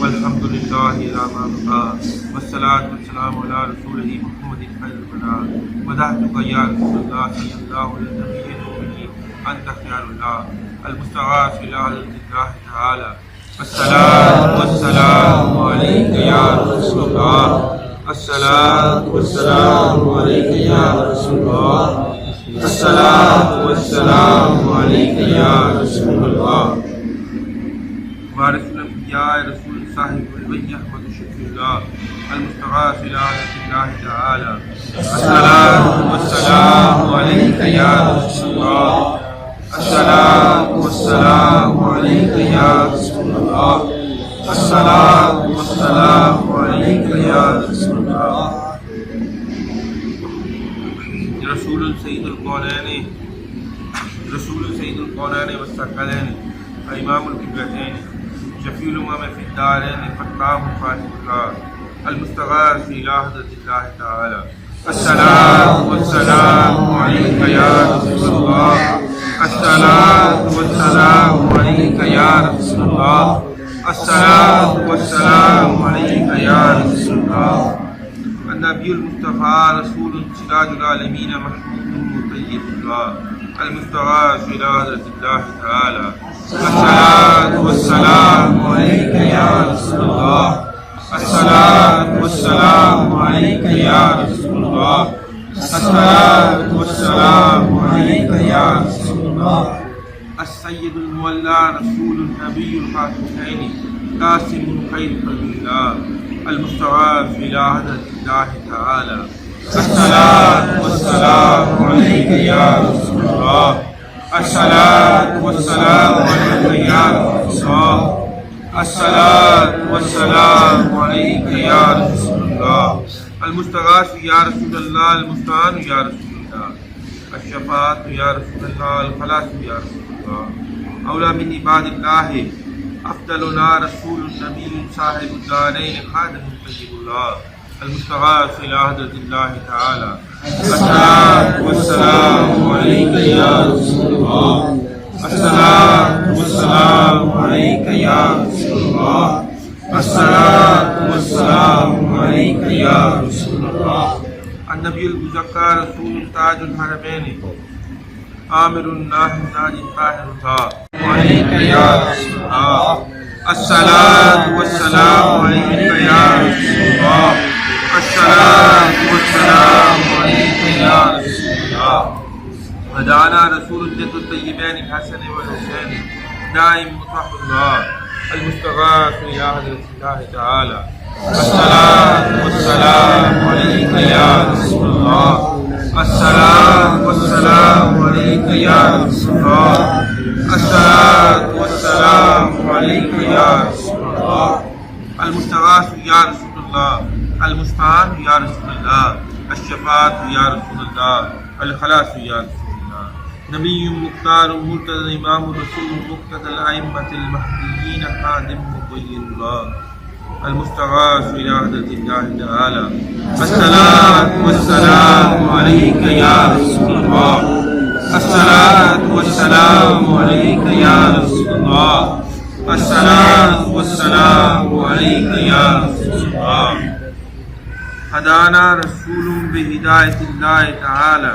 वल्हम्दुलिल्लाहि अला मा बका वस्सलातु वस्सलामु अला रसूलिही मुहम्मदिल ख़ैरिल वरा वदअतुका या रसूलल्लाह सल्लल्लाहु अलैहि वसल्लम अंता ख़ियारुल्लाह المستغاث إلى الله تعالى الصلاة والسلام عليك يا رسول الله الصلاة والسلام عليك يا رسول الله الصلاة والسلام عليك يا رسول الله وارث الأنبياء رسول صاحب الوجه أحمد شفيع الله المستغاث إلى الله تعالى الصلاة والسلام عليك يا رسول الله الصلاة والسلام عليك يا رسول الله الصلاة والسلام عليك يا رسول الله رسول سيد القولين والثقلين إمام القبلتين شفيع الأمم في الدارين فتاه فاتحها المستغاث إلى حضرة الله تعالى الصلاة والسلام عليك يا رسول الله الصلاة والسلام عليك يا رسول الله الصلاة والسلام عليك يا رسول الله النبي المصطفى رسول سراج العالمين محمود مطيب الله المستغاث إلى حضرة الله تعالى الصلاة والسلام عليك يا رسول الله الصلاة والسلام عليك يا رسول الله الصلاة والسلام عليك يا رسول الله السيد المولى رسول النبي الخاتمين قاسم خير خلق الله المستغاث إلى حضرة الله تعالى الصلاة والسلام عليك يا رسول الله الصلاة والسلام عليك يا رسول الله الصلاة والسلام عليك يا رسول الله المستغاث يا رسول الله المستعان يا رسول الله الشفاعة يا رسول الله الخلاص يا رسول الله أولى من عباد الله أفضلنا رسول النبي صاحب الدارين خادم طيب الله المستغاث إلى حضرة الله تعالى الصلاة والسلام عليك يا رسول الله الصلاة والسلام عليك يا رسول الله الصلاة والسلام عليك يا رسول الله النبي المزكى رسول تاج الحرمين آمر الناهي الناجي الطاهر وعليك يا رسول الله الصلاة والسلام عليك يا رسول الله الصلاة والسلام عليك يا رسول الله हदाना रसूल जद्दुत तय्यबैन हसन वल हुसैन दाइम मुतहल्लाह अल मुस्तगास या हज़रतिल्लाह तआला अस्सलातु वस्सलामु अलैका या रसूलल्लाह अस्सलातु वस्सलामु अलैका या रसूलल्लाह अस्सलातु वस्सलामु अलैका या रसूलल्लाह अल मुस्तगास या रसूलल्लाह अल मुस्तान या रसूलल्लाह अश्शफात या रसूलल्लाह अल खलास या रसूलल्लाह नबी मुख्तार मुर्तज़ा इमाम रसूल मुक्तदल अइम्मतिल महदिय्यीन खादिम मुबय्यिनुल्लाह अल मुस्तगास इला हज़रतिल्लाह तआला अस्सलातु वस्सलामु अलैका या रसूलल्लाह अस्सलातु वस्सलामु अलैका या रसूलल्लाह अस्सलातु वस्सलामु अलैका या रसूलल्लाह हदाना रसूलुम बिहिदायतिल्लाह तआला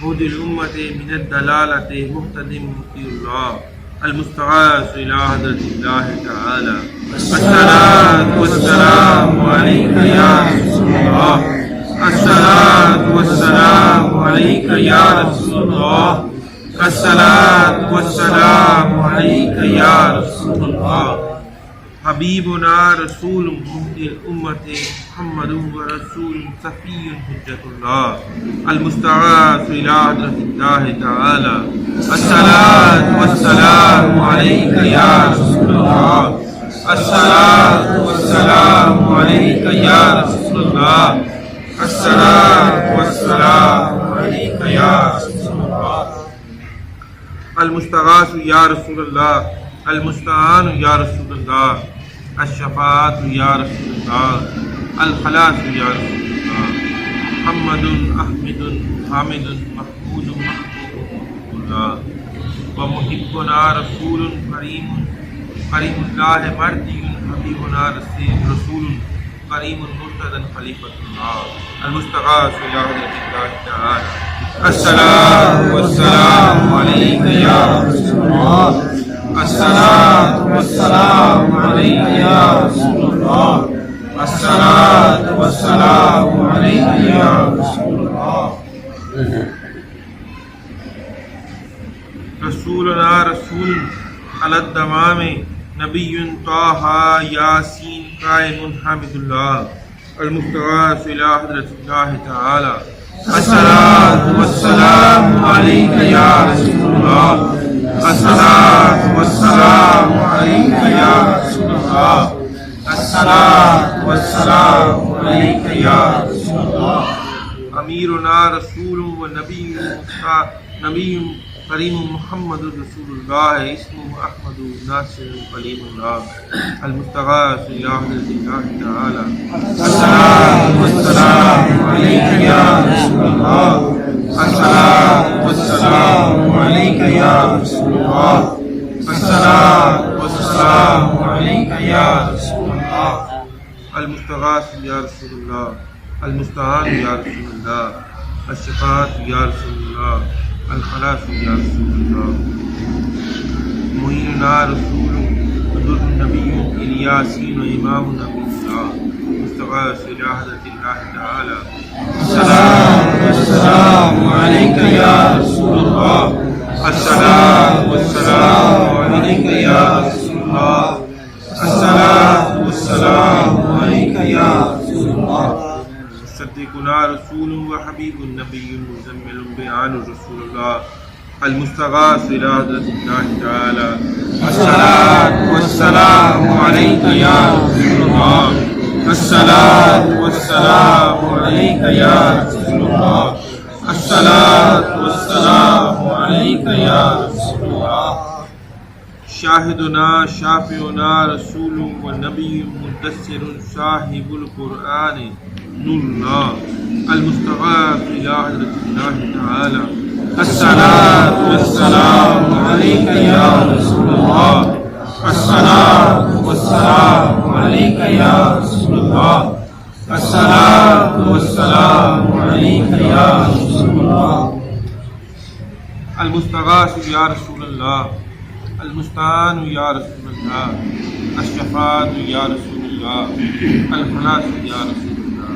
हुदिल उम्मति मिनद दलालति मुहतदिम मुतिउल्लाह अल मुस्तगास इला हज़रतिल्लाह तआला अस्सलातु वस्सलामु अलैका या रसूलल्लाह अस्सलातु वस्सलामु अलैका या रसूलल्लाह अस्सलातु वस्सलामु अलैका या रसूलल्लाह हबीबुना रसूल मुहदिल उम्मति मुहम्मदुन व रसूल सफियुन हुज्जतुल्लाह अल मुस्तगास इला हज़रतिल्लाह तआला अस्सलातु वस्सलामु अलैका या रसूलल्लाह अस्सलातु वस्सलामु अलैका या रसूलल्लाह अस्सलातु वस्सलामु अलैका या रसूलल्लाह अल मुस्तगास या रसूलल्लाह अल मुस्तान या रसूलल्लाह अश्शफात या रसूलल्लाह अल खलास या रसूलल्लाह मुहम्मदुन अहमदुन हामिदुन महमूदुन महबूबुल्लाह व मुहिब्बुना रसूलुन करीमुन करीमुल्लाह मर्दियुन हबीबुना रसूलुन करीमुन मुर्तदन खलीफतुल्लाह अल मुस्तगास इला हज़रतिल्लाह तआला अस्सलातु वस्सलामु अलैका या रसूलल्लाह अस्सलातु वस्सलामु अलैका या रसूलल्लाह अस्सलातु वस्सलामु अलैका या रसूलल्लाह रसूलना रसूल अलद दमामे नबियुन ताहा यासीन काइमुन हामिदुल्लाह अल मुस्तगास इला हज़रतिल्लाह तआला अस्सलातु वस्सलामु अलैका या रसूलल्लाह अस्सलातु वस्सलामु अलैका या रसूलल्लाह अस्सलातु वस्सलामु अलैका या रसूलल्लाह अमीरुना रसूलुन व नबियुन करीम मुहम्मदुर रसूलुल्लाह इस्मुहु अहमदु नासिरुल कलीमुल्लाह अल मुस्तगास इला हज़रतिल्लाह तआला अस्सलातु वस्सलामु अलैका या रसूलल्लाह अस्सलातु वस्सलामु अलैका या रसूलल्लाह अस्सलातु वस्सलामु अलैका या रसूलल्लाह अल मुस्तगास या रसूलल्लाह अल मुस्तान या रसूलल्लाह अश्शफात या रसूलल्लाह अल खलास या रसूलल्लाह मुईनुना रसूलुन दुर नबियुन इलियासीन व इमामुन नबियुल्लाह मुस्तगास इला हज़रतिल्लाह तआला अस्सलातु वस्सलामु अलैका या रसूलल्लाह अस्सलातु वस्सलामु अलैका या रसूलल्लाह अस्सलातु वस्सलामु अलैका या रसूलल्लाह सद्दिकुना रसूलुन व हबीबुन नबियुन मुज़म्मिलुन बयानुर रसूलल्लाह अल मुस्तगास इला हज़रतिल्लाह तआला अस्सलातु वस्सलामु अलैका या रसूलल्लाह अस्सलातु वस्सलामु अलैका या रसूलल्लाह अस्सलातु वस्सलामु अलैका या रसूलल्लाह शाहिदुना शाफिउना रसूलुन व नबियुन मुद्दस्सिरुन साहिबुल कुरआन नूरुल्लाह अल मुस्तगास इला हज़रतिल्लाह तआला अस्सलातु वस्सलामु अलैका या रसूलल्लाह अस्सलातु वस्सलामु अलैका या रसूलल्लाह अस्सलातु वस्सलामु अलैका या रसूलल्लाह अल मुस्तगास या रसूलल्लाह अल मुस्तान या रसूलल्लाह अश्शफात या रसूलल्लाह अल खलास या रसूलल्लाह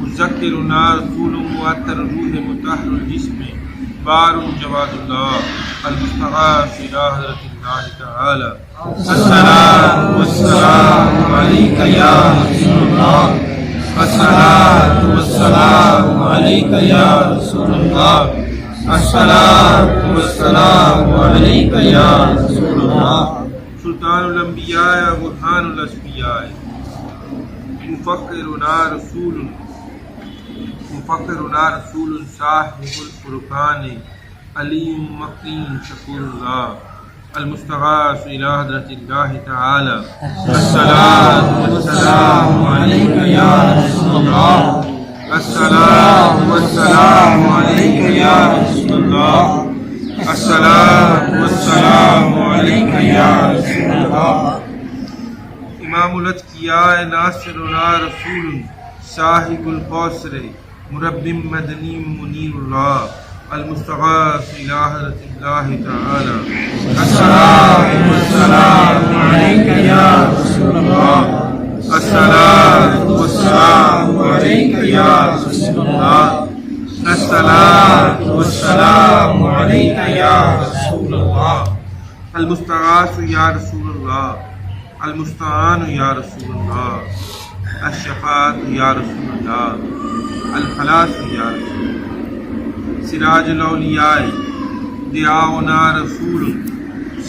मुज़क्किरुना रसूलुन मुअत्तर रूह मुतहहरुल जिस्म जब्बारुल जवादुल्लाह अल-मुस्तग़ाफ़ इला हज़रतिल्लाह तआला अस्सलातु वस्सलामु अलैका या रसूलल्लाह अस्सलातु वस्सलामु अलैका या रसूलल्लाह अस्सलातु वस्सलामु अलैका या रसूलल्लाह सुल्तानुल अंबिया व बुरहानुल अस्फिया मुफ़क्किरुना रसूल साहिबुल फुरक़ान अलीम मकीन शकूरुल्लाह अल-मुस्तग़ाफ़ इला हज़रतिल्लाह तआला अस्सलातु वस्सलामु अलैका या रसूलल्लाह अस्सलातु वस्सलामु अलैका या रसूलल्लाह अस्सलातु वस्सलामु अलैका या रसूलल्लाह इमामुल अत्किया नासिरुना रसूल साहिबुल कौसर मुरब्बिम मदनी मुनीरुल्लाह अल-मुस्तग़ाफ़ इला हज़रतिल्लाह तआला अस्सलातु वस्सलामु अलैका या रसूलल्लाह अस्सलातु वस्सलामु अलैका या रसूलल्लाह अस्सलातु वस्सलामु अलैका या रसूलल्लाह अल-मुस्तग़ाफ़ या रसूलल्लाह अल-मुस्तआन या रसूलल्लाह अश-शफ़ाअत या रसूलल्लाह अल-खलास या रसूलल्लाह सिराजुल औलिया दियाउना रसूल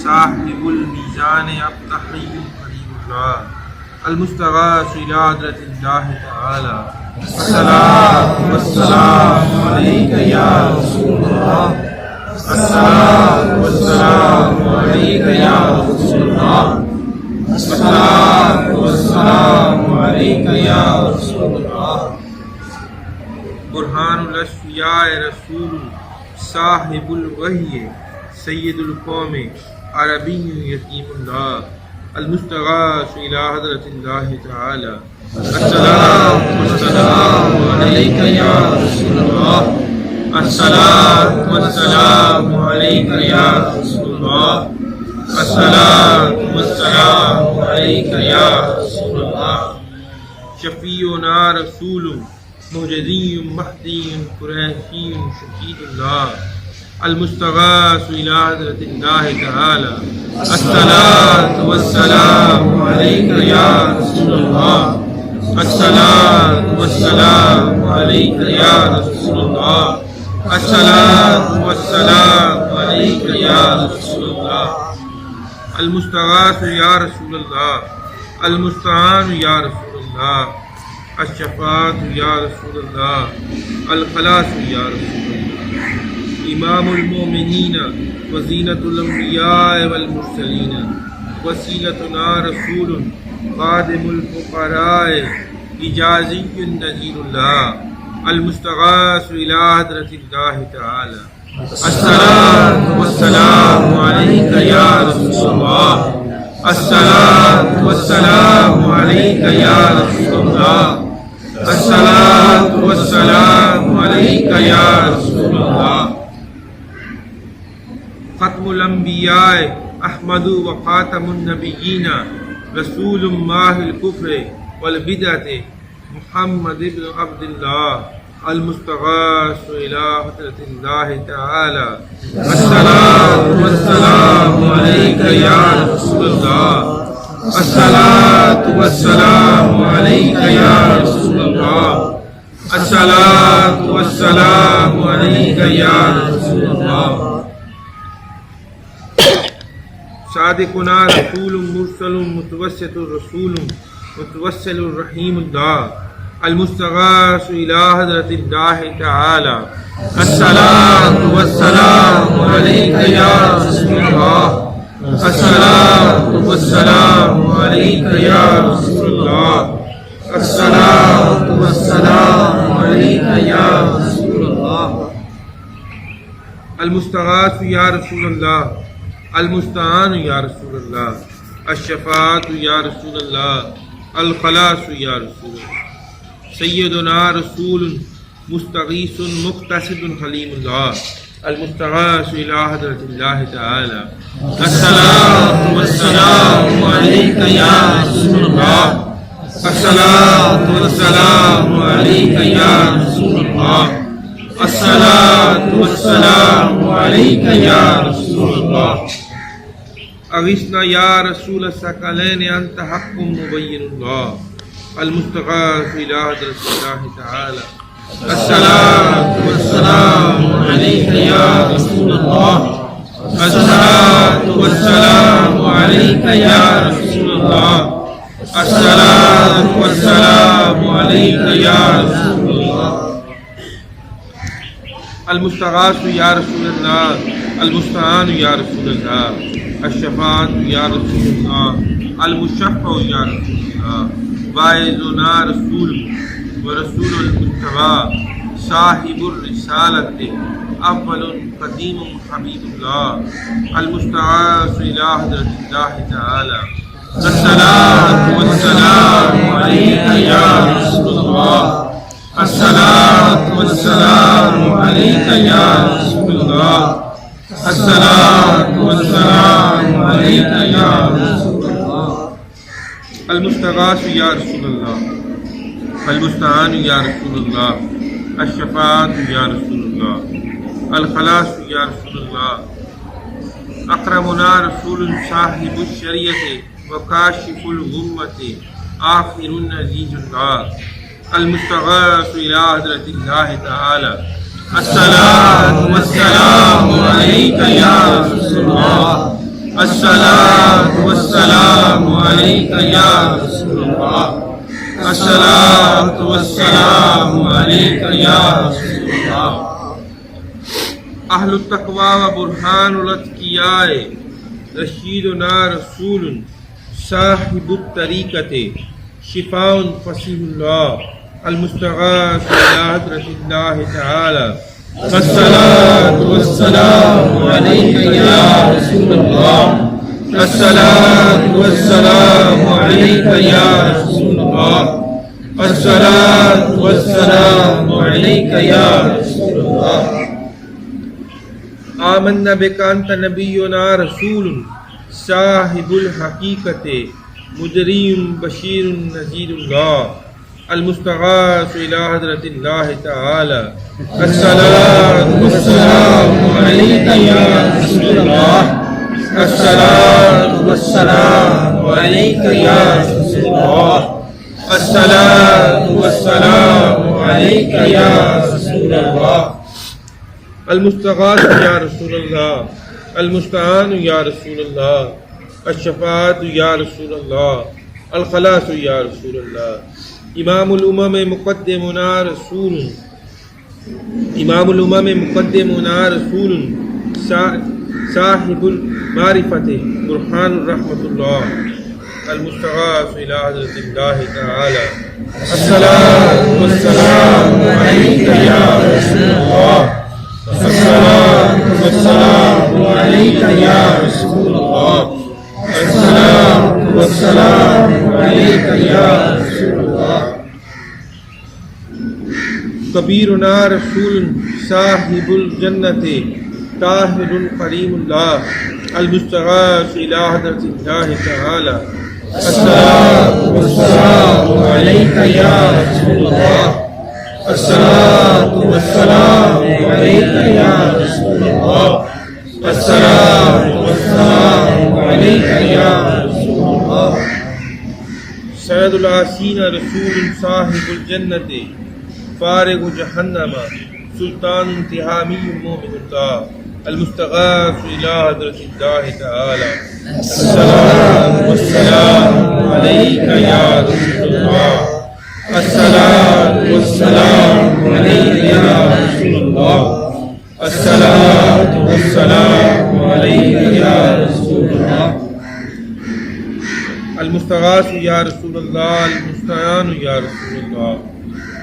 साहिबुल मीज़ान अब्तहियुल करीमुल्लाह अल-मुस्तग़ाफ़ इला हज़रतिल्लाह तआला अस्सलातु वस्सलामु अलैका या रसूलल्लाह अस्सलातु वस्सलामु अलैका या रसूलल्लाह अस्सलातु वस्सलामु अलैका या रसूलल्लाह बुरहानुल अस्फिया रसूल साहिबुल वही सय्यदुल कौम अरबिय्य यतीमुल्लाह अल-मुस्तग़ाफ़ इला हज़रतिल्लाह तआला अस्सलातु वस्सलामु अलैका या रसूलल्लाह अस्सलातु वस्सलामु अलैका या रसूलल्लाह अस्सलातु वस्सलामु अलैका या रसूलल्लाह शफ़ीउना रसूल मुहजदियुम महदियुम कुरैशियुम शहीदुल्लाह अल-मुस्तग़ाफ़ इला हज़रतिल्लाह तआला अस्सलातु वस्सलामु अलैका या रसूलल्लाह अस्सलातु वस्सलामु अलैका या रसूलल्लाह अस्सलातु वस्सलामु अलैका या रसूलल्लाह अल-मुस्तग़ाफ़ या रसूलल्लाह अल-मुस्तआन या रसूलल्लाह अश-शफ़ाअत या रसूलल्लाह अल-खलास या रसूलल्लाह इमामुल मोमिनीन व ज़ीनतुल अंबिया वल मुरसलीन वसीलतुना रसूल ख़ादिमुल फ़ुक़रा इजाज़ियुन नज़ीरुल्लाह अल-मुस्तग़ाफ़ इला हज़रतिल्लाह तआला अस्सलातु वस्सलामु अलैका या रसूलल्लाह अस्सलातु वस्सलामु अलैका या रसूलल्लाह अस्सलातु वस्सलामु अलैका या रसूलल्लाह ख़त्मुल अंबिया अहमदु व ख़ातमुन नबिय्यीन रसूलुम माहिल कुफ्र वल बिदअत मुहम्मद इब्न अब्दुल्लाह अल-मुस्तग़ाफ़ इला हज़रतिल्लाह तआला अस्सलातु वस्सलामु अलैका या रसूलल्लाह अस्सलातु वस्सलामु अलैका या रसूलल्लाह अस्सलातु वस्सलामु अलैका या रसूलल्लाह सादिकुना रसूलुम मुरसलुम मुतवस्सितुर रसूलुम मुतवस्सिलुर रहीमुल्लाह अल-मुस्तग़ाफ़ इला हज़रतिल्लाह तआला अस्सलातु वस्सलामु अलैका या रसूलल्लाह अस्सलातु वस्सलामु अलैका या रसूलल्लाह अस्सलातु वस्सलामु अलैका या रसूलल्लाह अल-मुस्तग़ाफ़ या रसूलल्लाह अल-मुस्तआन या रसूलल्लाह अश-शफ़ाअत या रसूलल्लाह अल-खलास या रसूलल्लाह सय्यदुना रसूल मुस्तगीसुन मुक़्तसिदुन हलीमुल्लाह अल-मुस्तग़ाफ़ इला हज़रतिल्लाह तआला अस्सलातु वस्सलामु अलैका या रसूलल्लाह अस्सलातु वस्सलामु अलैका या रसूलल्लाह अस्सलातु वस्सलामु अलैका या रसूलल्लाह। अगिस्ना या रसूल सकलैन अंत हक्कुम मुबय्यिनुल्लाह अल-मुस्तग़ाफ़ इला हज़रतिल्लाह तआला। अस्सलातु वस्सलामु अलैका या रसूलल्लाह। अस्सलातु वस्सलामु अलैका या रसूलल्लाह। अस्सलातु वस्सलामु अलैका या रसूलल्लाह। अल-मुस्तग़ाफ़ु या रसूलल्लाह, अल-मुस्तआनु या रसूलल्लाह, अश-शफ़ाअतु या रसूलल्लाह, अल-मुशफ़्फ़अु या रसूलल्लाह, वाइज़ुना रसूल व रसूलुल मुज्तबा साहिबुर रिसालति अव्वलुन क़दीमुन हबीबुल्लाह अल-मुस्तग़ाफ़ु इला हज़रतिल्लाह तआला। अस्सलातु वस्सलामु अलैका या रसूलल्लाह। अस्सलातु वस्सलामु अलैका या रसूलल्लाह। अस्सलातु वस्सलामु अलैका या रसूलल्लाह। अल-मुस्तग़ाफ़ु या रसूलल्लाह, अल-मुस्तआनु या रसूलल्लाह, अश-शफ़ाअतु या रसूलल्लाह, अल-ख़लासु या रसूलल्लाह। अक़रमुना रसूलुन साहिबुश शरीअति व काशिफुल गुम्मति आखिरुन अज़ीज़ुल्लाह अल-मुस्तग़ाफ़ु इला हज़रतिल्लाह तआला। अस्सलातु वस्सलामु अलैका या रसूलल्लाह। अस्सलातु वस्सलामु अलैका या रसूलल्लाह। अस्सलातु वस्सलामु अलैका या रसूलल्लाह। अहलुत तक़वा व बुरहानुल अत्क़ियाए रशीदुना रसूलुन साहिबुत तरीक़ति शिफ़ाउन फ़सीहुल्लाह अल-मुस्तग़ाफ़ु इला हज़रतिल्लाह तआला। अस्सलातु वस्सलामु अलैका या रसूलल्लाह। अस्सलातु वस्सलामु अलैका या रसूलल्लाह। अस्सलातु वस्सलामु अलैका या रसूलल्लाह। आमन्ना बिका अंत नबियुना रसूलुन साहिबुल हक़ीक़ति मुजरीम बशीरुन नज़ीरुल्लाह अल-मुस्तग़ाफ़ु इला हज़रतिल्लाह तआला। अस्सलातु वस्सलामु अलैका या रसूलल्लाह। अस्सलातु वस्सलामु अलैका या रसूलल्लाह। अस्सलातु वस्सलामु अलैका या रसूलल्लाह। अल-मुस्तग़ाफ़ु या रसूलल्लाह, अल-मुस्तआनु या रसूलल्लाह, अश-शफ़ाअतु या रसूलल्लाह, अल-ख़लासु या रसूलल्लाह। इमामुल उमम मुक़द्दिमुना रसूलुन, इमामुल उमम मुक़द्दिमुना रसूलुन साहिबुल मारिफ़ति बुरहानुर रहमतुल्लाह अल-मुस्तग़ाफ़ु इला हज़रतिल्लाह तआला। अस्सलातु वस्सलामु अलैका या रसूलल्लाह। अस्सलातु वस्सलामु अलैका या रसूलल्लाह। अस्सलातु वस्सलामु अलैका या रसूलल्लाह। कबीरुना रसूलुन साहिबुल जन्नति ताहिरुन करीमुल्लाह अल-मुस्तग़ाफ़ु इला हज़रतिल्लाह तआला। अस्सलातु वस्सलामु अलैका या रसूलल्लाह। अस्सलातु वस्सलामु अलैका या रसूलल्लाह। अस्सलातु वस्सलामु अलैका या रसूलल्लाह। सय्यदुल आसीन रसूलुन साहिबुल जन्नति फारिगु जहन्नम सुल्तान तिहामियुल मोमिनुल्लाह अल-मुस्तग़ाफ़ु इला हज़रतिल्लाह तआला। अस्सलातु वस्सलामु अलैका या रसूलल्लाह। अस्सलातु वस्सलामु अलैका या रसूलल्लाह। अस्सलातु वस्सलामु अलैका या रसूलल्लाह। अल-मुस्तग़ाफ़ु या रसूलल्लाह, अल-मुस्तआनु या रसूलल्लाह,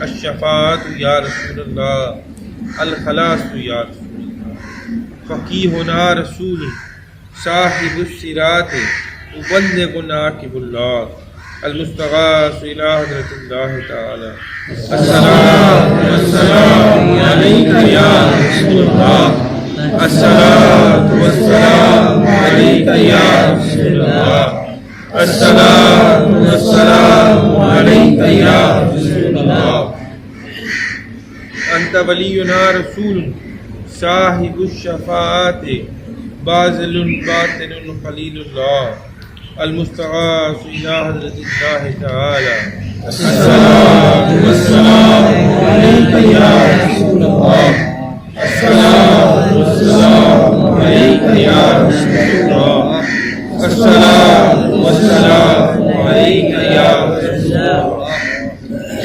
अश-शफ़ाअतु या रसूलल्लाह, अल-ख़लासु या रसूलल्लाह। फ़क़ीहुना रसूल साहिबुस सिरात मुबल्लिग़ुना आक़िबुल्लाह अल-मुस्तग़ाफ़ु इला हज़रतिल्लाह तआला। अस्सलातु वस्सलामु अलैका या रसूलल्लाह। अस्सलातु वस्सलामु अलैका या रसूलल्लाह। अस्सलातु वस्सलामु अलैका या रसूलल्लाह। अंत वलीयुना रसूल साहिबुश शफाअत बाज़िलुन बातिनुन खलीलुल्लाह المستغاث إلى حضرة الله تعالى الصلاة والسلام عليك يا رسول الله الصلاة والسلام عليك يا رسول الله الصلاة والسلام عليك يا رسول الله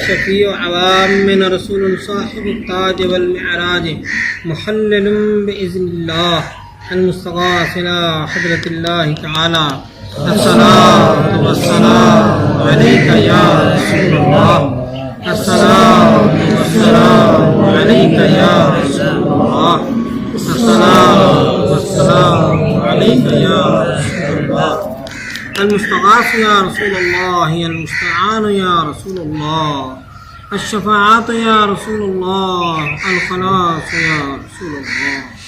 شفيع عوامنا رسول صاحب التاج والمعراج محلل بإذن الله المستغاث إلى حضرة الله تعالى الصلاة والسلام عليك يا رسول الله الصلاة والسلام عليك يا رسول الله الصلاة والسلام عليك يا رسول الله المستغاث يا رسول الله المستعان يا رسول الله الشفاعات يا رسول الله الخلاص يا رسول الله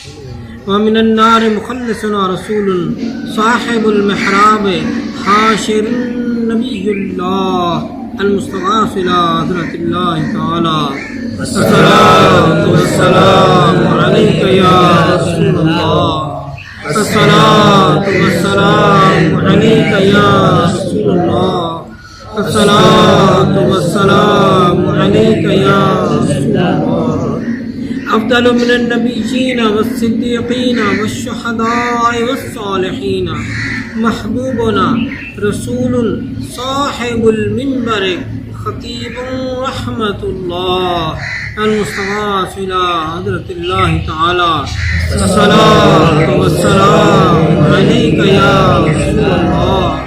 ومن النار مخلصنا رسول صاحب المحراب حاشر نبي الله المستغاث إلى حضرة الله تعالى الصلاة والسلام عليك يا رسول الله الصلاة والسلام عليك يا رسول الله الصلاة والسلام عليك يا رسول الله أفضل من النبيين والصديقين والشهداء والصالحين محبوبنا رسول صاحب المنبر خطيب رحمة الله المستغاث إلى حضرة الله تعالى الصلاة والسلام عليك يا رسول الله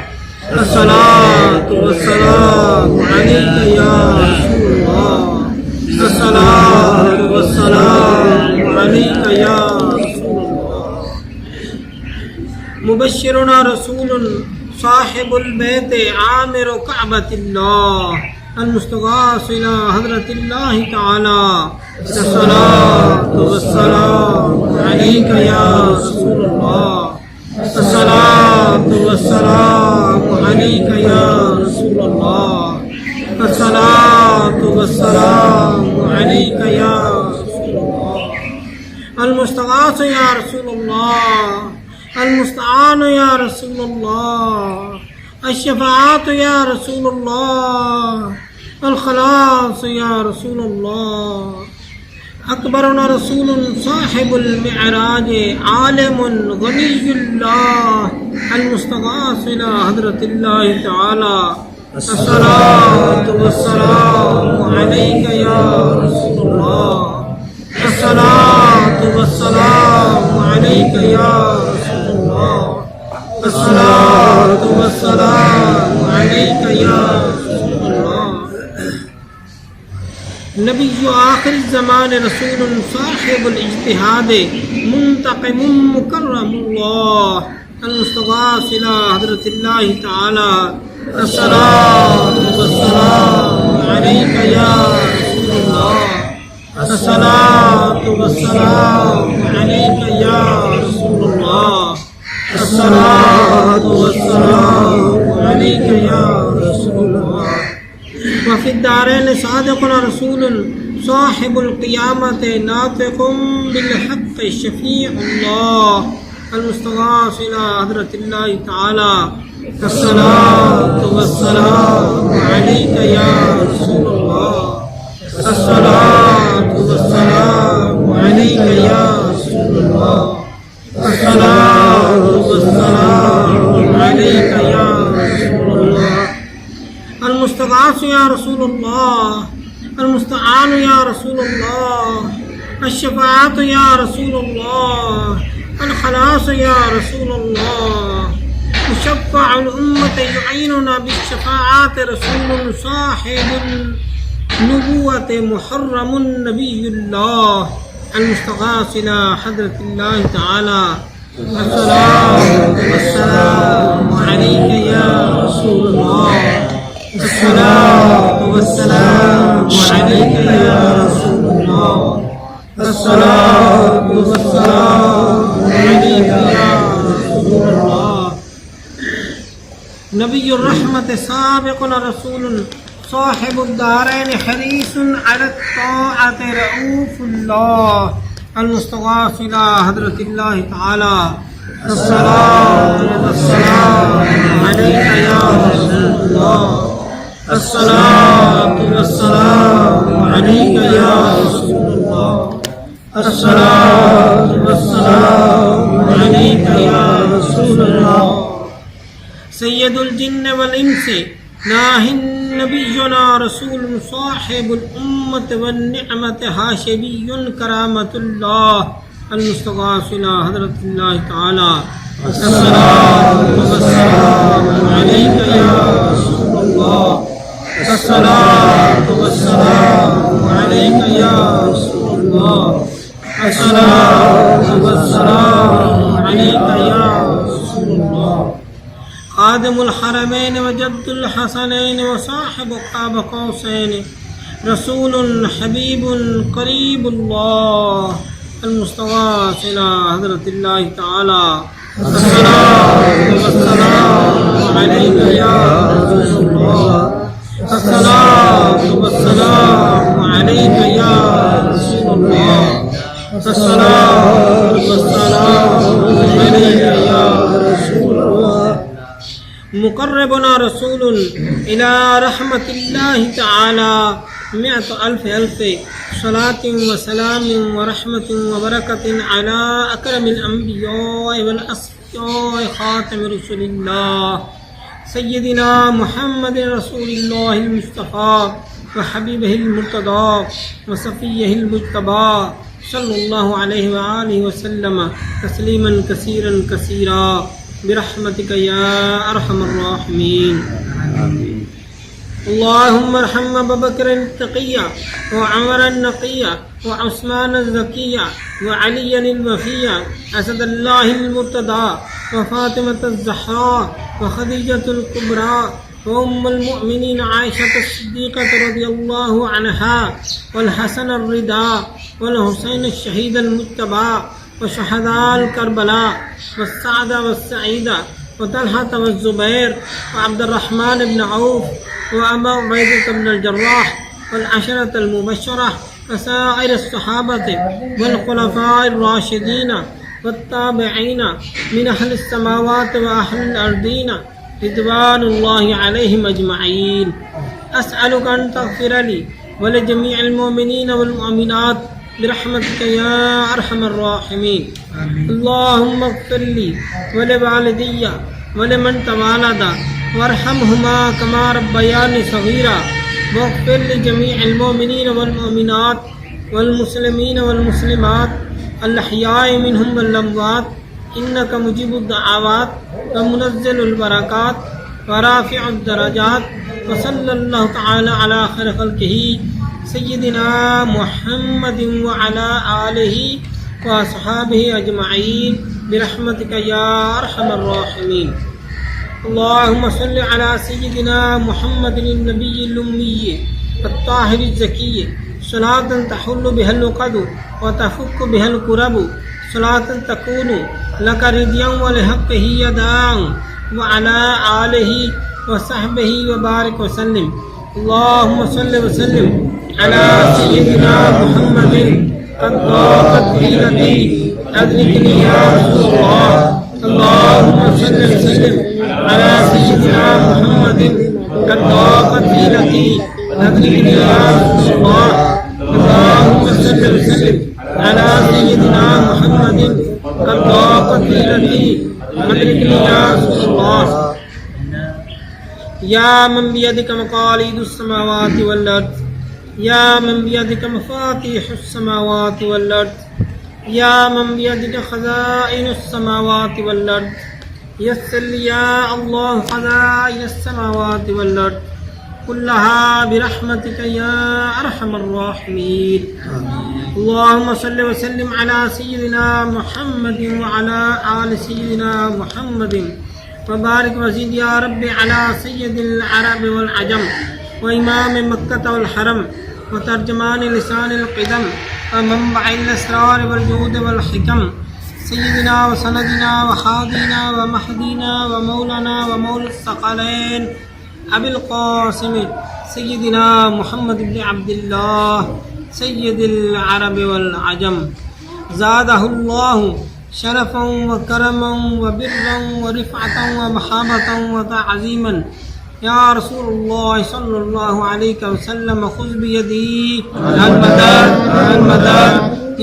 الصلاة والسلام عليك يا رسول الله الصلاة والسلام عليك يا رسول الله مبشرنا رسول صاحب البيت عامر كعبة الله المستغاث إلى حضرة الله تعالى الصلاة والسلام عليك يا رسول الله الصلاة والسلام عليك يا رسول الله الصلاة والسلام عليك يا رسول الله المستغاث يا رسول الله المستعان يا رسول الله الشفاعات يا رسول الله الخلاص يا رسول الله أكبرنا رسول صاحب المعراج عالم غني الله المستغاث إلى حضرة الله تعالى الصلاة والسلام عليك يا رسول الله الصلاة والسلام عليك يا رسول الله الصلاة والسلام عليك يا رسول الله نبي آخر الزمان رسول صاحب الاجتهاد منتقم مكرم الله المستغاث إلى حضرة الله تعالى الصلاة والسلام عليك يا رسول الله الصلاة والسلام عليك يا رسول الله الصلاة والسلام عليك يا رسول الله وفي الدارين صادقنا رسول صاحب القيامة ناطق بالحق شفيع الله المستغاث إلى حضرة الله تعالى الصلاة والسلام عليك يا رسول الله الصلاة والسلام عليك يا رسول الله الصلاة والسلام عليك يا رسول الله المستغاث يا رسول الله المستعان يا رسول الله الشفاعة يا رسول الله الخلاص يا رسول الله مشفع الأمة يعيننا بالشفاعات رسول صاحب النبوة محرم نبي الله المستغاث إلى حضرة الله تعالى الصلاة والسلام عليك يا رسول الله الصلاة والسلام عليك يا رسول الله الصلاة والسلام عليك يا رسول الله نبي الرحمة سابقنا رسول साहिबुद्दारैन हरीसुन अला ताअति रऊफुल्लाह अल-मुस्तग़ाफ़ इला हज़रतिल्लाह तआला अस्सलातु वस्सलामु अलैका या रसूलल्लाह अस्सलातु वस्सलामु अलैका या रसूलल्लाह अस्सलातु वस्सलामु अलैका या रसूलल्लाह सय्यदुल जिन्न वल इंस नाहिन नबियुना रसूल साहिबुल उम्मत वन निअमत हाशिबियुन करामतुल्लाह अल-मुस्तग़ाफ़ इला हज़रतिल्लाह तआला अस्सलातु वस्सलामु अलैका या रसूलल्लाह अस्सलातु वस्सलामु अलैका या रसूलल्लाह अस्सलातु वस्सलामु अलैका या रसूलल्लाह खादिमुल हरमैन व जद्दुल हसनैन व साहिबु क़ाब क़ौसैन रसूलुन हबीबुन क़रीबुल्लाह अल-मुस्तग़ाफ़ इला हज़रतिल्लाह तआला अस्सलातु वस्सलामु अलैका या रसूलल्लाह अस्सलातु वस्सलामु अलैका या रसूलल्लाह अस्सलातु वस्सलामु अलैका या रसूलल्लाह मुक़र्रबुना रसूलुन इला रहमतिल्लाहि तआला मिअत अल्फ़ सलातिन व सलामिन व रहमतिन व बरकतिन अला अकरमिल अंबिया वल अस्फ़िया ख़ातिमिर रसूलिल्लाह सय्यदिना मुहम्मदिन रसूलिल्लाहिल मुस्तफ़ा व हबीबिहिल मुर्तज़ा व सफ़िय्यिहिल मुज्तबा सल्लल्लाहु अलैहि व आलिहि व सल्लम तस्लीमन कसीरन कसीरा बिरहमतिक या अरहमर राहिमीन अल्लाहुम्मा अरहम अबू बकर तक़िया व उमर नक़िया व उस्मान ज़किया व अली वफ़िया असदुल्लाहिल मुर्तज़ा व फ़ातिमत ज़हरा व खदीजतुल कुबरा व उम्मुल मुअमिनीन आयशा सिद्दीक़ा रज़ियल्लाहु अन्हा वल हसन अर्रिदा वल हुसैन शहीद मुज्तबा व शुहदाअ करबला व सअद व सईदा व तलहा व ज़ुबैर व अब्दुर्रहमान इब्न औफ व अबू उबैदा इब्न अल-जर्राह वल अशरत अल-मुबश्शरा व साइर अस्सहाबत वल खुलफ़ाए ar-राशिदीन वत्ताबिईन मिन अहलिस समावात व अहलिल अर्दीन रिज़वानुल्लाहि अलैहिम अजमईन अस्अलुका अन तग़फ़िर ली व लिजमीइल मुमिनीन वल मुमिनात बिरहमतिक या अरहमर राहिमीन अल्लाहुम्मा इग़फ़िर ली व लिवालिदिय्या व लिमन तवालदा वरहमहुमा कमा रब्बयानी सग़ीरा वग़फ़िर लिजमीइल मुमिनीन वल मुमिनात वल मुस्लिमीन वल मुस्लिमात अल अहयाइ मिनहुम वल अमवात इन्नका मुजीबुद दुआवात व मुनज़्ज़िलुल बरकात व राफ़िउद दरजात व सल्लल्लाहु तआला अला खैरि ख़ल्क़िही सय्यिदिना मुहम्मदिन व अला आलिहि व अस्हाबिहि अजमईन बिरहमतिका या अरहमर राहिमीन अल्लाहुम्मा सल्लि अला सय्यिदिना मुहम्मदिन नबिय्यिल उम्मिय्यि अत्ताहिरिज़ ज़किय्यि सलातन तहुल्लु बिहल उक़द व तफ़ुक्कु बिहल कुरब सलातन तकूनु लका रिदियन व लिहक़्क़िही यदान व अला आलिहि व सहबिही व बारिक व सल्लिम अल्लाहुम्मा सल्लि व सल्लिम अला सय्यिदिना मुहम्मदिन क़द ज़ाक़त हीलती अदरिकनी या रसूलल्लाह अल्लाहुम्मा सल्लि व सल्लिम अला सय्यिदिना मुहम्मदिन क़द ज़ाक़त हीलती अदरिकनी या रसूलल्लाह अल्लाहुम्मा सल्लि व सल्लिम अला सय्यिदिना मुहम्मदिन क़द ज़ाक़त हीलती अदरिकनी या रसूलल्लाह या मन बियदिक मक़ालिदुस समावाति वल अर्ज़ या मन बियदिक मफ़ातिहुस समावाति वल अर्ज़ या मन बियदिक ख़ज़ाइनुस समावाति वल अर्ज़ यस्सिर या अल्लाह ख़ज़ाइनुस समावाति वल अर्ज़ कुल्लहा बिरहमतिक या अरहमर राहिमीन अल्लाहुम्मा सल्लि व सल्लिम अला सय्यिदिना मुहम्मदिन व अला आलि सय्यिदिना मुहम्मदिन व बारिक व ज़िद या रब्बि अला सय्यिदिल अरब वल अजम व इमाम मक्का वल हरम व तर्जमान लिसानिल क़िदम व मंबअल असरार वल जूद वल हिकम सय्यिदिना व सनदिना व हादीना व महदीना व मौलाना व मौला सक़लैन अबिल क़ासिम सय्यदिना मुहम्मद इब्न अब्दुल्लाह सय्यदुल अरब वल अजम ज़ादहुल्लाहु शरफ़न व करमन व बिर्रन व रिफ़अतन व महबतन व तअज़ीमन या रसूलुल्लाह सल्लल्लाहु अलैहि वसल्लम खुज़ बियदी अल मदद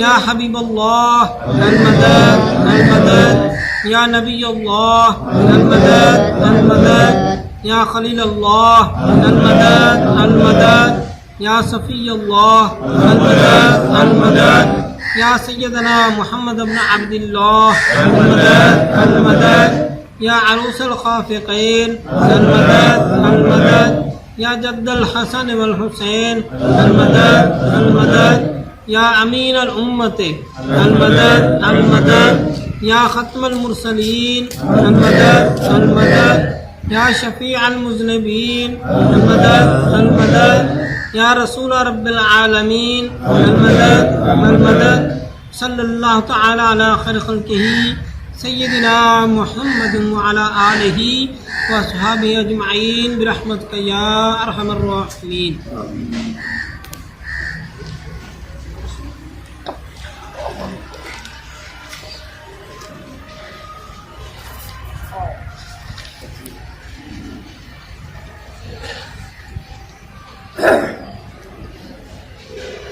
या हबीबल्लाह अल मदद या नबील्लाह अल मदद या खलीलल्लाह अल मदद या सफ़ील्लाह अल मदद या सय्यदना मुहम्मद इब्न अब्दुल्लाह अल मदद या अरूसल खाफ़िक़ीन अल मदद या जद्दल हसन वल हुसैन अल मदद या अमीन अल उम्मत अल मदद या ख़त्मुल मुरसलीन अल मदद या शफ़ी अल मुज़निबीन अल मदद या रसूल रब्बिल आलमीन अल मदद सल्लल्लाहु तआला अला खैर खल्क़िही सय्यदिना मुहम्मद व अला आलिहि व अस्हाबिहि अजमईन बिरहमतिका या अरहमर राहिमीन।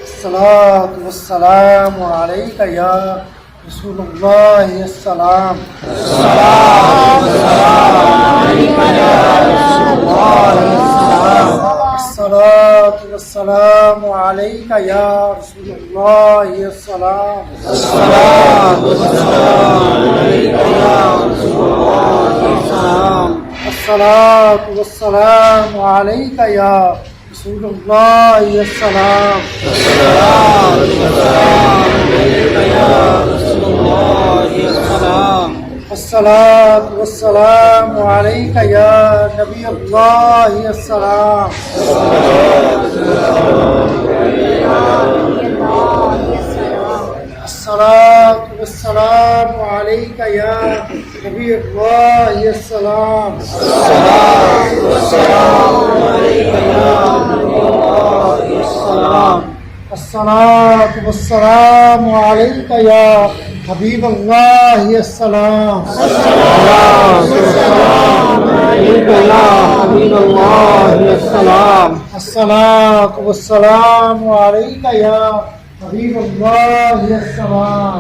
अस्सलातु वस्सलामु अलैका या रसूलुल्लाह अस्सलाम। अस्सलातु वस्सलामु अलैका या रसूलुल्लाह अस्सलाम। अस्सलातु वस्सलामु अलैका या रसूलुल्लाह अस्सलाम। अस्सलातु वस्सलामु अलैका या नबील्लाह अस्सलाम। अस्सलातु वस्सलामु अलैका या नबील्लाह अस्सलाम। अस्सलातु वस्सलामु अलैका या हबीबल्लाह अस्सलाम। अस्सलातु वस्सलामु अलैका या हबीबल्लाह अस्सलाम।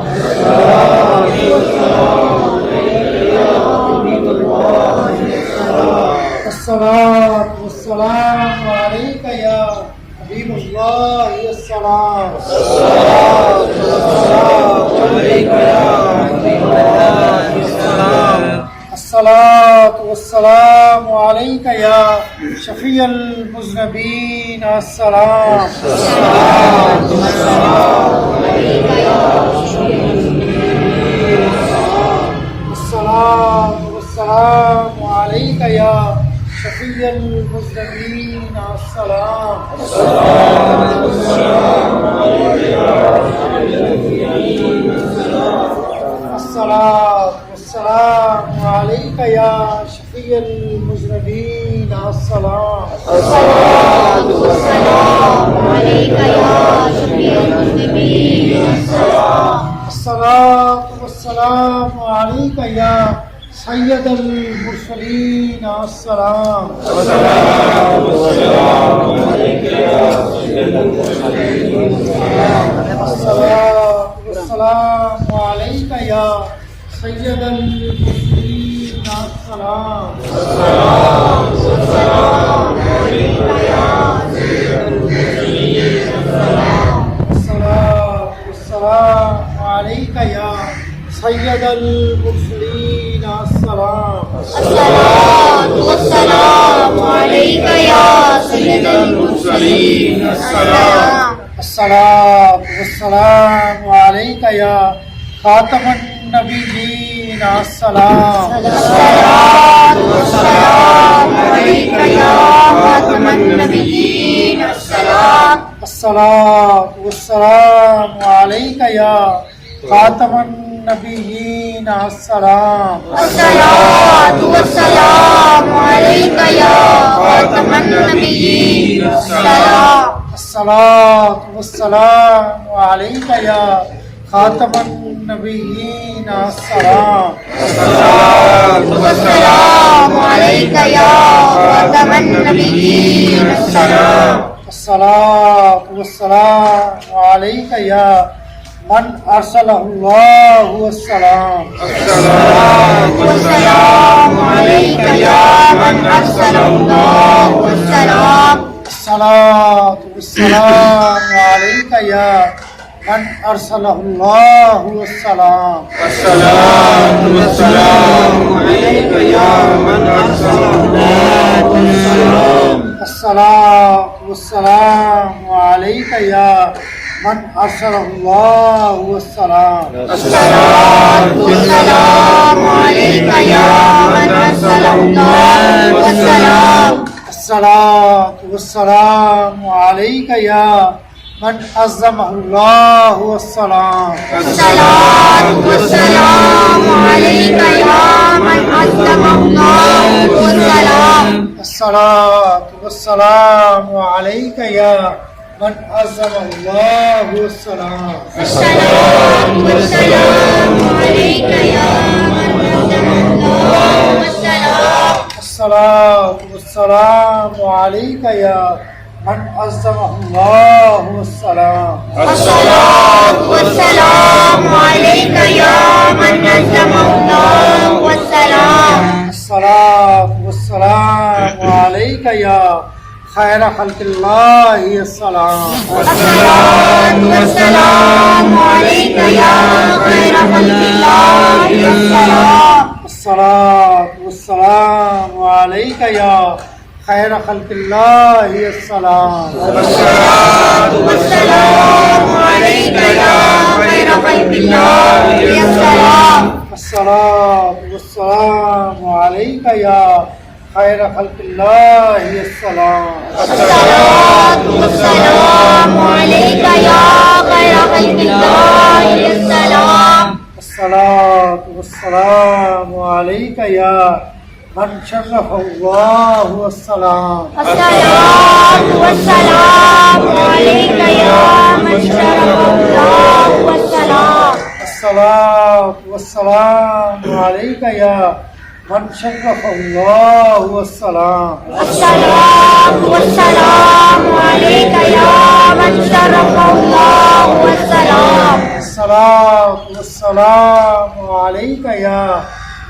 अस्सलातु वस्सलामु अलैका या हबीबल्लाह अस्सलाम। अस्सलातु वस्सलामु अलैका या शफ़ीअल मुज़निबीन अस्सलाम। अस्सलातु वस्सलामु अलैका या शफ़ीअल मुज़निबीन अस्सलाम। अस्सलातु वस्सलामु अलैका या शफ़ीअल मुज़निबीन अस्सलाम। अस्सलातु वस्सलामु अलैका या शफ़ीअल मुज़निबीन अस्सलाम। अस्सलातु वस्सलामु अलैका या सय्यदुल मुरसलीन अस्सलाम। अस्सलातु वस्सलामु अलैका या सय्यदुल मुरसलीन अस्सलाम। अस्सलातु वस्सलामु अलैका या सय्यदुल मुरसलीन अस्सलाम। अस्सलातु वस्सलामु अलैका या सय्यदुल मुरसलीन अस्सलाम। अस्सलातु वस्सलामु अलैका या सय्यदुल मुरसलीन अस्सलाम। अस्सलातु वस्सलामु अलैका या सय्यदुल मुरसलीन अस्सलाम। अस्सलातु वस्सलामु अलैका या खातमुन नबिय्यीन अस्सलाम। अस्सलातु वस्सलामु अलैका या खातमुन नबिय्यीन अस्सलाम। अस्सलातु वस्सलामु अलैका या खातमुन النبيين السلام الصلاة والسلام عليك يا خاتم النبيين السلام الصلاة والسلام عليك يا خاتم النبيين السلام الصلاة والسلام عليك يا خاتم النبيين السلام الصلاة والسلام عليك يا من أرسله الله والسلام الصلاة والسلام عليك يا من أرسله الله والسلام الصلاة والسلام عليك يا من أرسله الله والسلام الصلاة والسلام عليك يا من أرسله الله والسلام الصلاة والسلام عليك يا من أرسله الله والسلام الصلاة والسلام عليك يا من أرسله الله والسلام الصلاة والسلام عليك يا من عظمه الله والسلام الصلاة والسلام عليك يا من عظمه الله والسلام الصلاة والسلام عليك يا من عظمه الله والسلام الصلاة والسلام عليك يا من عظمه الله والسلام الصلاة والسلام عليك يا من عظمه الله والسلام الصلاة والسلام عليك يا من عظمه الله والسلام الصلاة والسلام عليك يا خير خلق الله السلام الصلاة والسلام عليك يا خير خلق الله السلام الصلاة والسلام عليك يا خير خلق الله السلام الصلاة والسلام عليك يا خير خلق الله السلام الصلاة والسلام عليك يا خير خلق الله السلام الصلاة والسلام عليك يا خير خلق الله السلام الصلاة والسلام عليك يا من شرف الله والسلام الصلاة والسلام عليك يا من شرف الله والسلام الصلاة والسلام عليك يا من شرف الله والسلام الصلاة والسلام عليك يا من شرف الله والسلام الصلاة والسلام عليك يا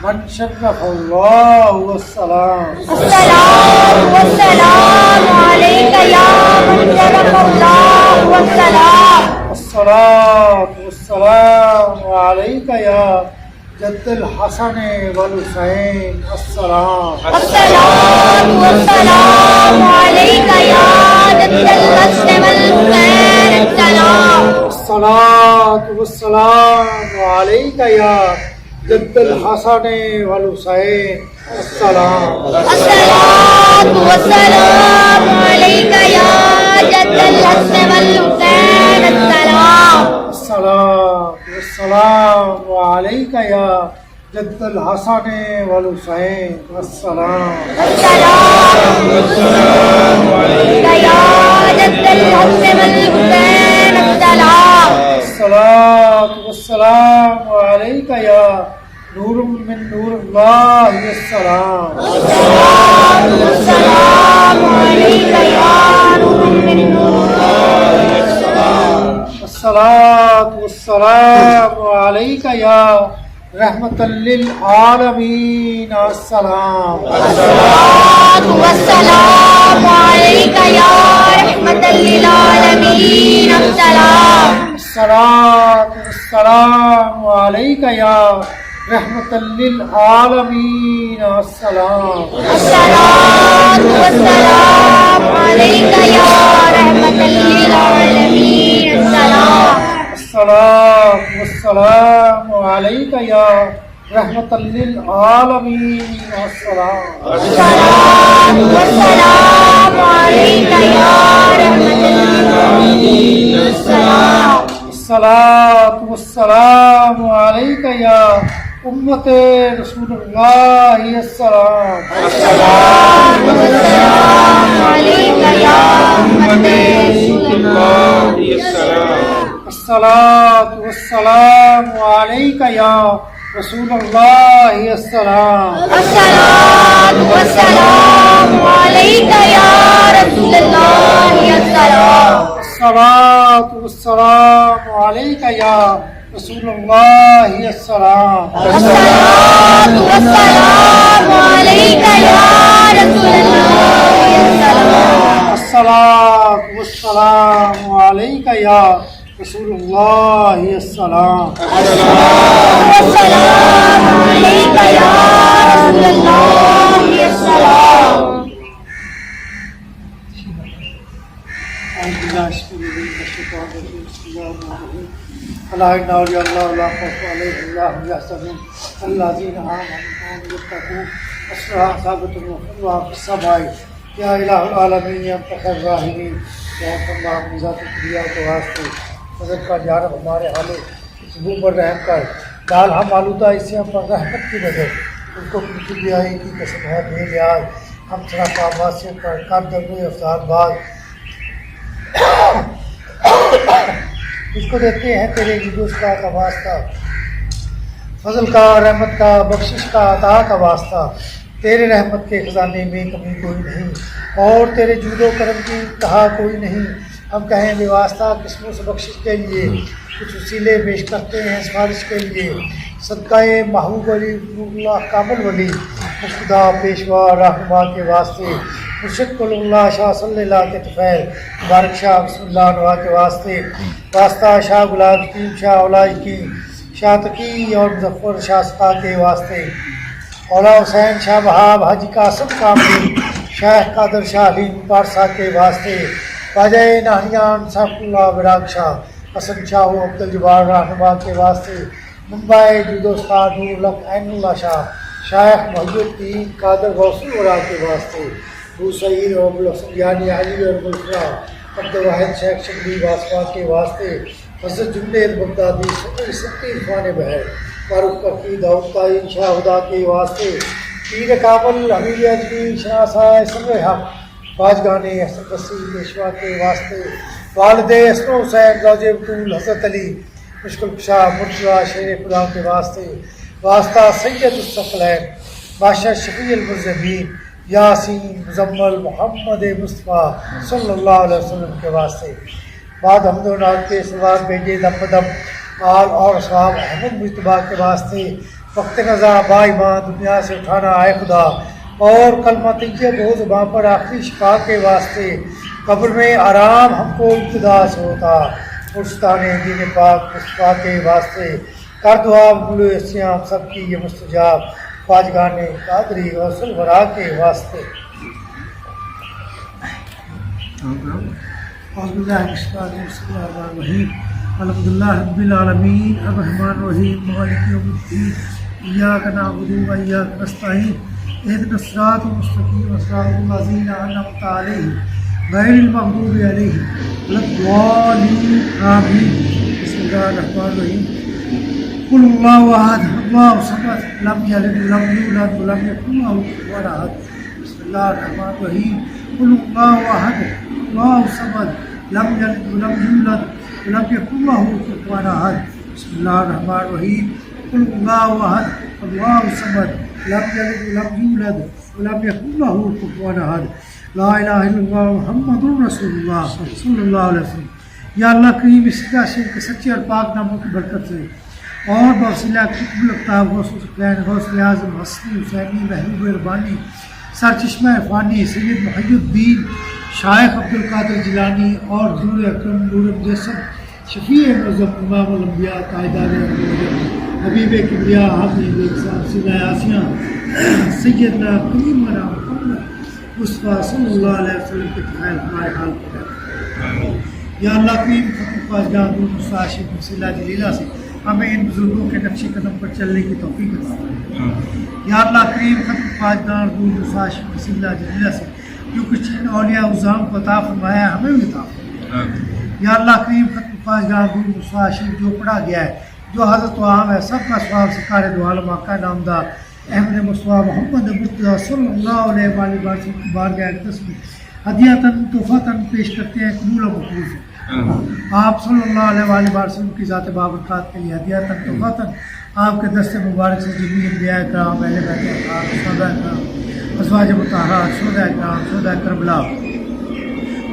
من شرف الله والسلام الصلاة والسلام عليك يا من شرف الله والسلام الصلاة والسلام عليك يا جد الحسن والحسين السلام الصلاة والسلام عليك يا جد الحسن والحسين السلام الصلاة والسلام عليك يا جد الحسن والحسين السلام الصلاة والسلام عليك يا جد الحسن والحسين السلام الصلاة والسلام عليك يا جد الحسن والحسين السلام الصلاة والسلام عليك يا جد الحسن والحسين السلام الصلاة والسلام عليك يا نور من نور الله السلام الصلاة والسلام عليك يا نور من نور الله السلام الصلاة والسلام عليك يا رحمة للعالمين السلام الصلاة والسلام عليك يا رحمة للعالمين السلام الصلاة والسلام عليك يا رحمة للعالمين السلام الصلاة والسلام عليك يا رحمة للعالمين السلام الصلاة والسلام عليك يا رحمة للعالمين السلام الصلاة والسلام عليك يا رحمة للعالمين السلام अस्सलातु वस्सलामु अलैका या उम्मते रसूलुल्लाह अस्सलाम। अस्सलातु वस्सलामु अलैका या उम्मते रसूलुल्लाह अस्सलाम। अस्सलातु वस्सलामु अलैका या रसूलुल्लाह अस्सलाम। अस्सलातु वस्सलामु अलैका या रसूलुल्लाह अस्सलाम। अस्सलातु वस्सलामु अलैका या रसूलुल्लाह अस्सलाम। अस्सलातु वस्सलामु अलैका या रसूलुल्लाह अस्सलाम। अस्सलातु वस्सलामु अलैका या रसूलुल्लाह अस्सलाम। अस्सलामु अलैका या रसूलुल्लाह अस्सलाम। फजल का यारब हमारे हाल सुबह पर रहम कर डाल हम आलूदा इससे हम पर रहमत की नजर उनको किबरियाई की कसम है बेलियाज हम सरापा वासियत पर कर दर्द अफसाद बाज इसको देते हैं तेरे जुदूसका का वास्ता फजल का रहमत का बख्शिश का अता का वास्ता तेरे रहमत के खजाने में कमी कोई नहीं और तेरे जूदो करम की कहा कोई नहीं। हम कहें बेवास्ता किस्मों से बख्शिश के लिए कुछ वसीले पेश करते हैं सिफारिश के लिए सदकाए महबूब अली कामिल वली मुफ्ता पेशवा रहनुमा के वास्ते मुर्शिद कुल्ला शाह सल्लल्लाहु के तफ़ैल मुबारक शाह बिस्मिल्लाह नवा के वास्ते वास्ता शाह गुलाब की शाह औलाद की शाह तकी और मुजफ्फर शाह सता के वास्ते औला हुसैन शाह बहाब हाजी कासम कामली शाह कादर शाह अलीम पारसा के वास्ते ख्वाजा नाहियान साफुल्लाह विराग शाह हसन शाह अब्दुल जब्बार रहनुमा के वास्ते मुंबई जुदोस्ता नूरुल्लाह ऐनुल्लाह शाह शायख महबूबुद्दीन कादर गौसुल वरा के वास्ते सईद और यानी अली और मुल्फरा अब्दुल वाहिद शेख शबली वासवा के वास्ते हज़रत जुनैद बगदादी सत्ती इरफान बहर फारूक कफ़ी दाऊद ताइन शाह हुदा के वास्ते पीर काबल हमीद अजमी शाह साय समर हक बाजगाने हसन बसी पेशवा के वास्ते वालिदे हसन हुसैन रौजे बतूल हज़रत अली मुश्किल शाह मुर्तज़ा शेर खुदा के वास्ते वास्ता सैयद उस्सक़लैन बादशाह शफ़ी अल-मुज़्ज़मीन यासीन मुज़म्मल मोहम्मद मुस्तफ़ा सल्लल्लाहु अलैहि वसल्लम के वास्ते बाद हमदोनाद के सवाब बेटे दम आल और सवाब अहमद मुजतबा के वास्ते वक्त नज़ा बाईमान दुनिया से उठाना आए खुदा और कलमा तैयब हो ज़ुबान पर आखिरी शिफा के वास्ते कब्र में आराम हमको इब्तिदा से होता पुश्ताने दीन पाक मुस्तफ़ा के वास्ते कर दुआ बुलो हम सबकी ये मुस्तजाब ख्वाजगाने कादरी गौसल वरा के वास्ते अल्हम्दुलिल्लाह रब्बिल आलमीन अर्रहमानिर रहीम मालिक यौमिद्दीन इय्याका नअबुदु व इय्याका नस्तईन इहदिनस सिरातल मुस्तक़ीम सिरातल लज़ीना अनअमता अलैहिम गैरिल मग़दूबि अलैहिम वलद्दालीन आमीन। बिस्मिल्लाहिर रहमानिर रहीम कुल हुवल्लाहु अहद अल्लाहु समद लम यलिद वलम यूलद वलम यकुल लहु कुफुवन अहद। बिस्मिल्लाहिर रहमानिर रहीम कुल हुवल्लाहु अहद अल्लाहु समद लम यलिद वलम यूलद वलम यकुल लहु कुफुवन अहद। बिस्मिल्लाहिर रहमानिर रहीम कुल हुवल्लाहु अहद अल्लाहु समद लम यलिद वलम यूलद वलम यकुल लहु कुफुवन अहद। ला इलाहा इल्लल्लाह मुहम्मदुर रसूलुल्लाह सल्लल्लाहु अलैहि वसल्लम। या अल्लाह करीम इसका के सच्चे और पाक नामों की बरकत से और बवसीला कुतुबुल अक़ताब गौसुल सुफ़ैन गौसुल आज़म हसनी हुसैनी महबूब रब्बानी सरचश्मा फ़ानी सैयद मुहय्यिद्दीन शाइख़ अब्दुल कादिर जिलानी और हुज़ूर अकरम नूर मुजस्सम शफ़ी मुअज़्ज़म इमामुल अंबिया ताजदार हबीब किबरिया हामिद सीना आसिया सैयदना करीमना मुहम्मद मुस्तफ़ा सल्लल्लाहु अलैहि वसल्लम के ख़ैर हमारे हाल पर। या अल्लाह करीम ख़त्म ख्वाजगाह मुसाशिब वसीला जलीला से हमें इन बुजुर्गों के नक्शे कदम पर चलने की तौफीक अता फरमाए। या अल्लाह करीम ख़त्म ख्वाजगाह मुसाशिब वसीला जलीला से जो कुछ इन औलिया उज़ाम को अता फरमाया हमें भी अता फरमाए। या अल्लाह करीम ख़त्म ख्वाजगाह मुसाशिर जो पढ़ा गया है, जो हज़रत आम है, सबका स्वाब सिकार दो आलम आका नामदार अहमद मुस्तफ़ा मोहम्मद मुर्तज़ा सल्लल्लाहु अलैहि वसल्लम की बारगाह अक़दस में हदियतन तोहफ़तन पेश करते हैं, कबूल व मक़बूल है। आप सल्लल्लाहु अलैहि वसल्लम की ज़ात बाबरकत के लिए हदियतन तोहफ़तन आपके दस्ते मुबारक से जमीन अंबिया कराम, अहले बैत कराम, सहाबा कराम, अज़वाज मुतहहरात, शुहदा कराम, शुहदा करबला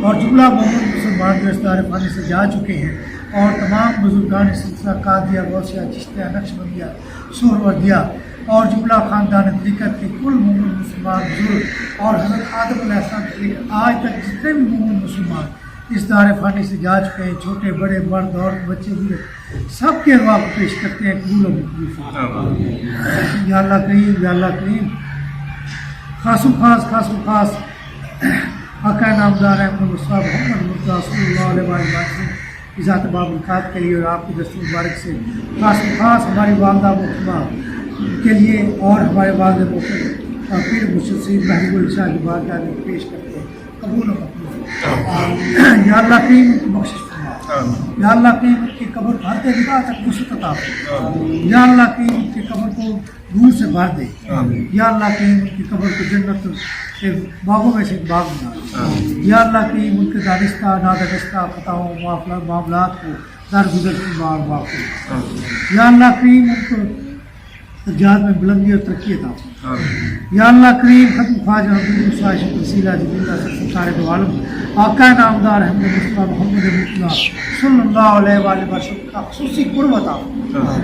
और जुमला मोमिन मुसलमान जो इस दार फ़ानी से जा चुके हैं, और तमाम बुजुर्गान सिलसिला कादिया, गौसिया, चिश्तिया, नक्शबंदिया, सुहरवर्दिया और जुमला ख़ानदान तरीक़त के कुल मोमिन मुसलमान बुजुर्ग और हज़रत आदम अलैहिस्सलाम से लेकर आज तक जितने भी मोमिन मुसलमान इस दार फ़ानी से जा चुके हैं, छोटे बड़े मर्द औरत बच्चे बूढ़े, सबके अरवाह को पेश करते हैं, कबूल व मक़बूल फरमा। या अल्लाह करीम, या अल्लाह करीम, खासम खास आका नामदार अहमद मुस्तफ़ा मोहम्मद मुर्तज़ा सल्लल्लाहु अलैहि वसल्लम की ज़ात बाबरकत के लिए और आपकी दस्तूर मुबारक से खास हमारी वालदा मोहतरमा के लिए और हमारे वालद मोहतरम पीर मुर्शिद सईद महबूब शाह की बारगाह में पेश करते हैं, कबूल व मक़बूल। या अल्लाह करीम उनकी बख्शिश फरमा, या अल्लाह करीम उनकी कब्र भर दे, निगाह तक वसअत अता फरमा। या अल्लाह करीम उनकी कब्र को नूर से भर दे। या अल्लाह करीम उनकी कब्र को जन्नत के बागों में से एक बाग बना। या अल्लाह करीम उनके दानिस्ता नादनिस्ता ख़ताओं मामलात को दरगुजर की माफ़। या अल्लाह करीम उनको दर्जात में बुलंदी और तरक्की अता फरमा। या अल्लाह करीम खत्म ख्वाजा मुसाशिर वसीला जिल्ला से सरकार दो आलम आका नामदार अहमद मुस्तफ़ा मोहम्मद मुर्तज़ा सल्लल्लाहु अलैहि वसल्लम का खुसूसी कुर्ब अता फरमा।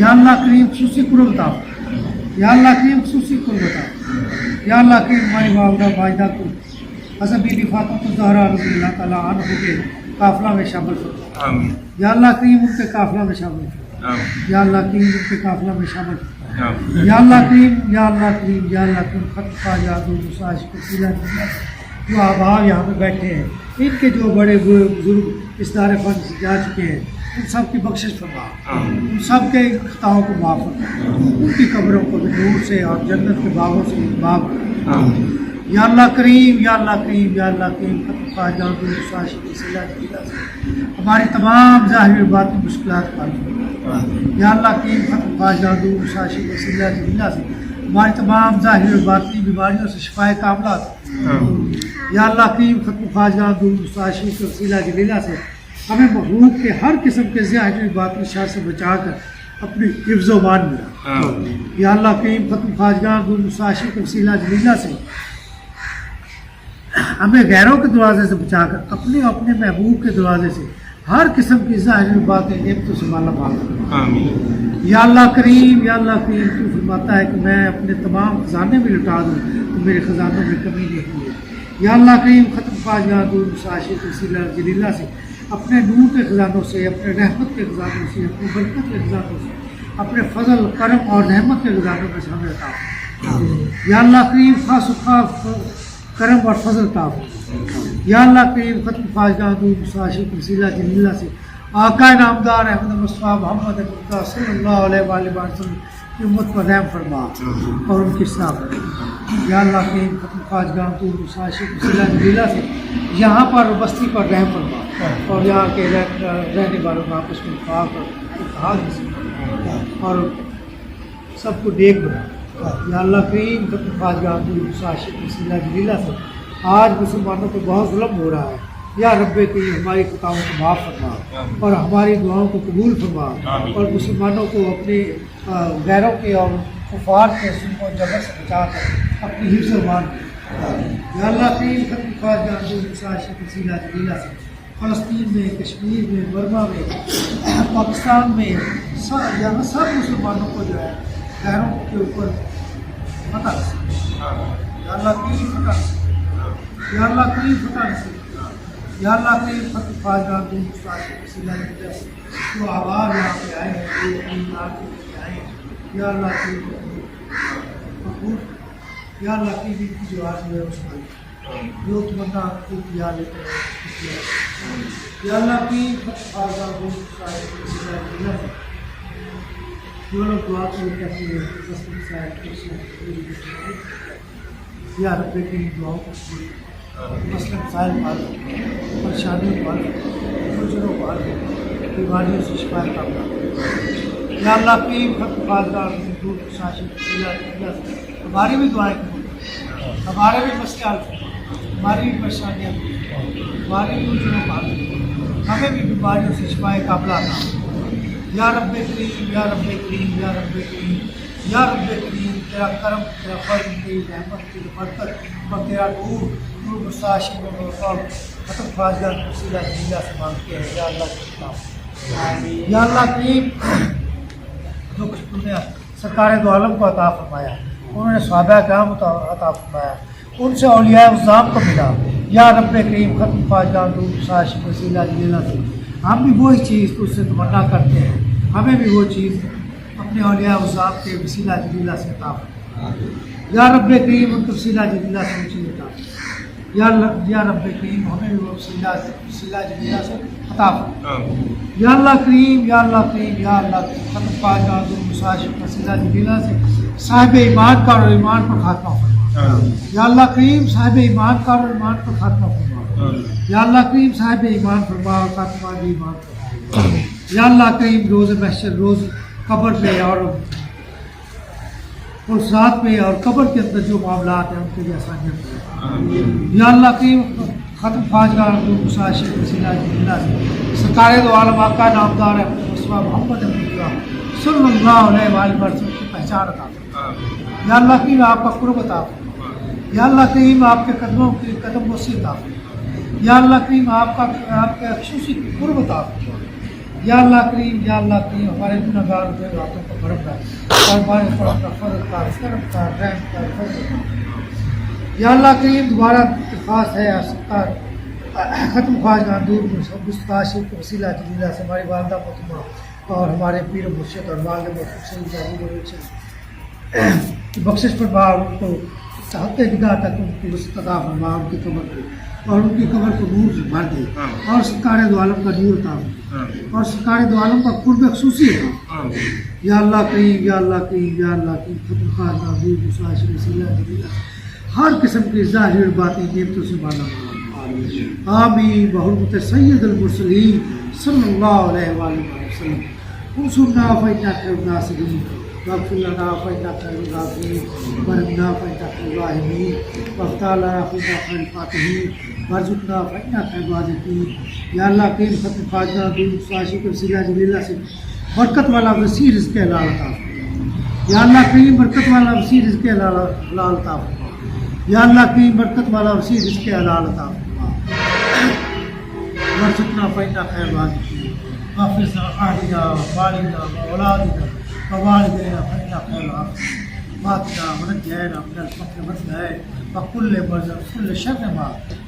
या अल्लाह करीम खुसूसी कुर्ब अता फरमा। या अल्लाह करीम खुसूसी कुर्ब अता फरमा। या अल्लाह करीम हमारी वालदा वाहिदा को हज़रत बीबी फातिमा ज़हरा रज़ियल्लाहु तआला अन्हा के काफ़िला में शामिल फरमा। या अल्लाह करीम उनके काफ़िला में शामिल फरमा। या अल्लाह करीम उनके काफ़िला में शामिल फरमा। या अल्लाह करीम, या अल्लाह करीम, या अल्लाह करीम खत्म ख्वाजा मुसाशिर वसीला जो आबाद यहाँ पे बैठे हैं, इनके जो बड़े बुजुर्ग इस दार फ़ानी से जा चुके हैं, उन सब की बख्शिश फरमा, उन सब के खताओं को माफ़ फरमा, उनकी कब्रों को नूर से और जन्नत के बागों से बाग। या अल्लाह करीम, या अल्लाह करीम, या अल्लाह करीम खत्म ख्वाजा मुसाशिर वसीला हमारी तमाम ज़ाहिर बातिन मुश्किलात को हल फरमा। या अल्लाह करीम खत्म ख्वाजा मुसाशिर वसीला से हमारी तमाम ज़ाहिर बातिनी बीमारियों से शिफाए कामला। या अल्लाह करीम खत्म ख्वाजा मुसाशिर वसीला से हमें मखलूक के हर किस्म के ज़ाहिर बातिनी शर से बचा कर अपनी हिफ्ज़ व मान मिला। या अल्लाह करीम खत्म ख्वाजा मुसाशिर वसीला से हमें गैरों के दरवाजे से बचाकर अपने अपने महबूब के दरवाजे से हर किस्म की ज़ाहिर बातें नेमतों से माला माल करना। या अल्लाह करीम, या अल्लाह करीम तू फरमाता है कि मैं अपने तमाम खजाने में लुटा दूँ तो मेरे ख़जानों में कमी नहीं हुई है। या अल्लाह करीम खत्म ख्वाजा मुसाशिर वसीला जलीला से अपने नूर के ख़जानों से, अपने रहमत के ख़जानों से, अपनी बरकत के ख़जानों से, अपने फजल करम और रहमत के ख़जानों में से हमें अता। या अल्लाह करीम खास करम और फजल अता। या अल्लाह करीम खत्म ख्वाजा मुसाशिर वसीला जलीला से आका नामदार अहमद मुस्तफ़ा मोहम्मद मुर्तज़ा सल्लल्लाहु अलैहि वसल्लम की उम्मत पर रहम फरमा और उनकी इस्लाह फरमा। या अल्लाह करीम खत्म ख्वाजा मुसाशिर वसीला जलीला से यहाँ पर बस्ती पर रहम फरमा और यहाँ के रहने वालों को आपस में इत्तेफाक और इत्तेहाद और सबको देख बना। या अल्लाह करीम खत्म ख्वाजा मुसाशिर वसीला जलीला से आज मुसलमानों को बहुत जुल्म हो रहा है। या रब्बे की हमारी खताओं को माफ़ फरमा और हमारी दुआओं को कबूल फरमा और मुसलमानों को अपने गैरों के और कुफार के जुल्म और जबर से बचा कर अपनी हिफ्ज़ व मान। या अल्लाह करीम खत्म ख्वाजा मुसाशिर वसीला जलीला से फ़लस्तीन में, कश्मीर में, बर्मा में, पाकिस्तान में यहाँ सब मुसलमानों को जो है गैरों के ऊपर फतह नसीब। या अल्लाह करीम फतह नसीब। या अल्लाह करीम फतह नसीब। या अल्लाह करीम खत्म ख्वाजा मुसाशिर वसीला जलीला से जो आवाज़ यहाँ पे आए हैं, जो अपनी नाम के आए हैं, या अल्लाह करीम कबूल। या अल्लाह करीम इनकी जो आज है उसको जो तमन्ना किया लेते हैं। या अल्लाह करीम खत्म ख्वाजा मुसाशिर वसीला जलीला से जो लोग दुआ को कहते हैं या रब्बे की दुआओं को मसलन मसाइल को हल परेशानियों को हल मुश्किलों को हल बीमारियों से शिफा कामना या अल्लाह की दूर साशी हमारी भी दुआएं करो, हमारे भी मसले हल करो, हमारी भी परेशानियाँ हमारी भी मुश्किलों को हल करो, हमें भी बीमारियों से शिफा कामना या रब्बे करीम या रब्बे करीम या रब्बे करीम या रब्बे करीम तेरा करम तेरा फर्ज तेरी रहमत तेरी बरकत और तेरा नूर मुस्ताशी खत्म फाजगा वसीला जिला से मांगते हैं या अल्लाह या अल्लाह करीम जो कुछ तुमने सरकार दो आलम को अता फरमाया, उन्होंने सहाबा किराम को अता फरमाया, उनसे औलिया उज़्ज़ाम को मिला या रब्बे करीम खत्म फाजगा नूर मुस्ताशी वसीला जिला से हम भी वही चीज़ उससे तमन्ना करते हैं, हमें भी वो चीज़ अपने औलिया उज़्ज़ाम के वसीला जिला से अता या रब्बे करीम उनको वसीला जिला से ऊँची अता या रब्बे करीम हमें भी वो वसीला जिला से अता या अल्लाह करीम या अल्लाह करीम या अल्लाह खत्म फाजगा नूर मुस्ताशी वसीला जिला से साहिब ईमान का और ईमान पर खात्मा फरमा या अल्लाह करीम साहिब ईमान का और ईमान पर खात्मा फरमा या अल्लाह करीम साहिब ईमान फरमा और खात्मा भी ईमान फरमा या अल्लाह करीम रोज़ महशर रोज़ कब्र पे और साथ पे और कब्र के अंदर जो मामलात हैं उनके लिए आसानियाँ या अल्लाह करीम खत्म फाजगा मुसाशी वसीला जिला से सरकार दो आलम आका नामदार है मोहम्मद सल्लल्लाहु अलैहि वसल्लम की पहचान अता या अल्लाह करीम आपका कुर्ब अता या अल्लाह करीम आपके कदमों की कदम वसी अता या अल्लाह करीम आपके खुशूसी कुर्ब अता या अल्लाह करीम हमारे गुनहगार बातों को बरफ है और हमारे फर्ज का शर्म का रहम का फर्ज या अल्लाह करीम दोबारा दरख्वास्त है सरकार ख़त्म ख्वाजा दूर मुस्ताशी वसीला जिला से हमारी वालदा मोहतरमा और हमारे पीर मुर्शिद और वालिद की बख्शिश फरमा उनको चाहते निगाह तक उनकी वसतता फरमा उनकी कमर को और उनकी कमर को नूर से भर दे और सरकार दो आलम का नूर था और सरकार दो आलम का कुर्ब खसूसी है या अल्लाह करीम खत्म ख्वाजा दूर मुस्ताशी वसीला जिला हर किस्म की ज़ाहिर बातें नेमतों से माला आमीन बहुरमत सैयदुल मुरसलीन सल्लल्लाहु अलैहि वसल्लम उनसुरना फइन्ना खैरुन नासिरीन वग़फिर लना फइन्ना खैरुल गाफ़िरीन वरहमना फइन्ना खैरुल राहिमीन वफ़्तह लना फइन्ना खैरुल फ़ातिहीन वरज़ुक़ना फइन्ना खैरुल वारिसीन या अल्लाह करीम खत्म ख्वाजा दूर मुस्ताशी के वसीला जिला से बरकत वाला वसी रिज़्क़ हलाल अता या अल्लाह करीम बरकत वाला वसी रिज़्क़ हलाल अता या अल्लाह की बरकत वाला वसी रिज़्क़ हलाल अता वरज़ुक़ना फइन्ना खैरुल वारिसीन वाग़फिर लना वालिना औलादिना ववालिदैना फइन्ना खैरुल हाफ़िज़ीन वाक़िना वनज्जैना मिनल फ़क़्रि वज़्ज़ैन वकुल्लि मर्ज़in कुल्लि शर्रिन मा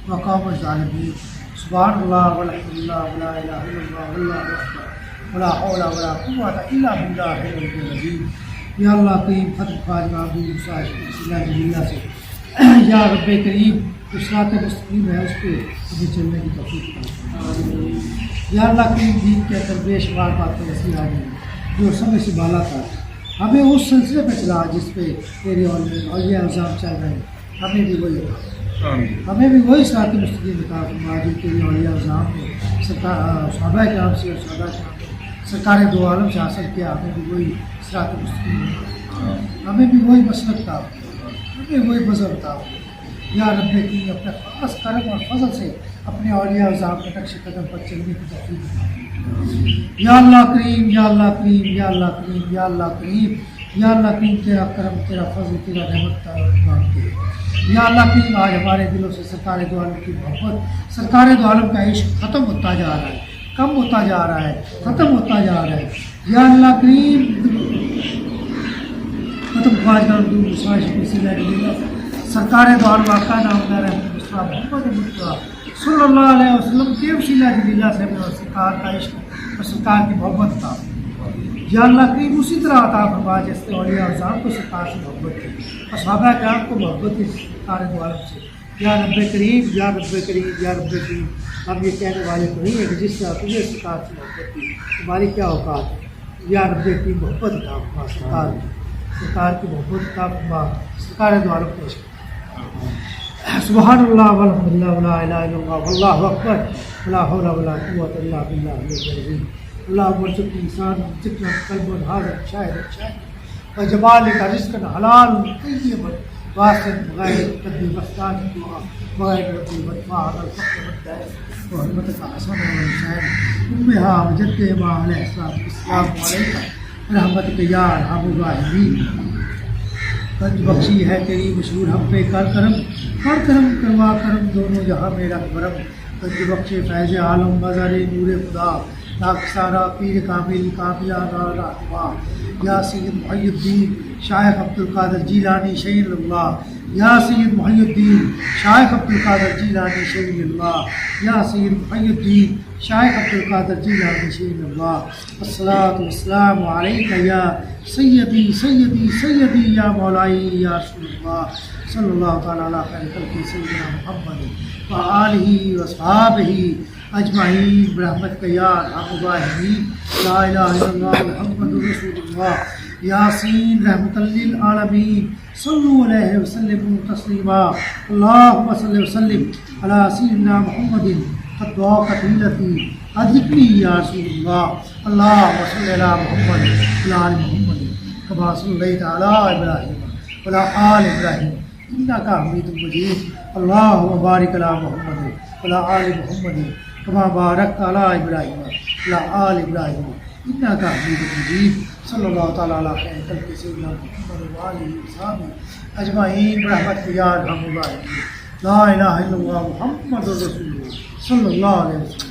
वक़ौमिज़ ज़ालिमीन सुब्हानल्लाह वल्हम्दुलिल्लाह वला इलाहा इल्लल्लाह वल्लाहु अकबर वला हौला वला कुव्वता इल्ला बिल्लाहिल अलिय्यिल अज़ीम या अल्लाह करीम खत्म ख्वाजा दूर मुस्ताशी वसीला जिला से या रब्बे करीम सिरात मुस्तकीम है उस पर हमें चलने की तौफीक या अल्लाह करीम दीन के अंदर बेशुमार बातें ऐसी आ गई जो समय से बाला था, हमें उस सिलसिले पर चला जिस पे तेरे औलिया उज़्ज़ाम चल रहे हैं, हमें भी वही सिरात मुस्तकीम बता फरमा जो तेरे औलिया उज़्ज़ाम ने सहाबा किराम से और सरकार दो आलम से हासिल किया, हमें भी वही सिरात मुस्तकीम हमें भी वही मसलक था, हमें वही मज़हब था या रब्बे की अपने ख़ास करम और फजल से अपने औलिया उज़्ज़ाम के नक्श कदम पर चलने की तौफीक या अल्लाह करीम या अल्लाह करीम या अल्लाह करीम या अल्लाह करीम या अल्लाह करीम तेरा करम तेरा फजल तेरा रहमत का मांगते हैं या अल्लाह करीम आज हमारे दिलों से सरकार दो आलम की मोहब्बत सरकार दो आलम का इश्क ख़त्म होता जा रहा है, कम होता जा रहा है, ख़त्म होता जा रहा है या अल्लाह करीम खत्म ख्वाजा दूर मुस्ताशी वसीला जिला सरकार दो आलम आका नामदार मोहम्मद सल्लल्लाहु अलैहि वसल्लम के वसीला जिला से हमें सरकार का इश्क और सरकार की मोहब्बत था या अल्लाह करीम उसी तरह अता फरमा जैसे औलिया उज़्ज़ाम को सरकार से मोहब्बत थी और सहाबा किराम को मोहब्बत थी सरकार दो आलम से या रब्बे करीम या रब्बे करीम या रब्बे करीम हम ये कहने वाले तो नहीं है कि जिस तरह तुझे सरकार से मोहब्बत थी तुम्हारी क्या औकात या रब्बे की मोहब्बत था सरकार की मोहब्बत था सरकार दो आलम को सुबहानल्लाह वल्हम्दुलिल्लाह वला इलाहा इल्लल्लाह वल्लाहु अकबर वला हौला वला कुव्वता इल्ला बिल्लाहिल अज़ीम। अल्लाहुम्मा रज़ुक़नी इंसान ज़िक्र क़ल्बन हाज़िर शाहिद व जमालिक रिज़्क़न हलाल तय्यबन वासिअन गैर तद्बी वस्तान गैर रद्दी वदफ़ा अल फ़क़्र वद्दाय व हरमतक हसन व हुसैन उम्महा व जद्दहा अलैहिस्सलाम अलैका रहमतक या अरहमर राहिमीन। कंज बख्शी है तेरी मशहूर हम पे कर करम करवा करम दोनों जहाँ मेरा करम। कंज बख्शे फैज़ आलम मज़ारे नूर खुदा नाकसारा पीर कामिल कामिया राहमा या सैयद मुहय्यिद्दीन शाइख अब्दुल कादिर जीलानी शहीदुल्लाह या सैयद मुहय्यिद्दीन शाइख अब्दुल कादिर जीलानी शहीदुल्लाह या सैयद मुहय्यिद्दीन शाइख अब्दुल कादिर जीलानी शहीदुल्लाह। अस्सलातु वस्सलामु अलैका या सैयदी सैयदी सैयदी या मौलाई या रसूलुल्लाह सल्लल्लाहु तआला अला खैर खल्क़ि सय्यिदना मुहम्मद व आलिहि व अस्हाबिहि अजमाइन रहमतक या अरहमर राहिमीन। ला इलाहा इल्लल्लाह मुहम्मदुर रसूलुल्लाह यासीन रहमतल लिल आलमीन सल्लु अलैहि व सल्लिमु तस्लीमा। अल्लाहुम्मा सल्लि व सल्लिम अला सय्यिदिना मुहम्मदिन क़द्वा क़तीलती अज़िकनी या रसूलुल्लाह। अल्लाहुम्मा सल्लि अला मुहम्मद व आलि मुहम्मद कमा सल्लैता अला इब्राहीम व अला आलि इब्राहीम इन्नका हमीदुम मजीद। अल्लाहुम्मा बारिक अला मुहम्मद व अला आलि मुहम्मद कमा बारकता अला इब्राहीम व अला आलि इब्राहीम इन्नका हमीदुम मजीद। सल्लल्लाहु तआला अला खैर खल्क़ि सय्यिदिना मुहम्मद व आलिहि व सहाबिहि अजमाइन रहमतक या अरहमर राहिमीन। ला इलाहा इल्लल्लाह मुहम्मदुर रसूलुल्लाह सल्लल्लाहु अलैहि वसल्लम।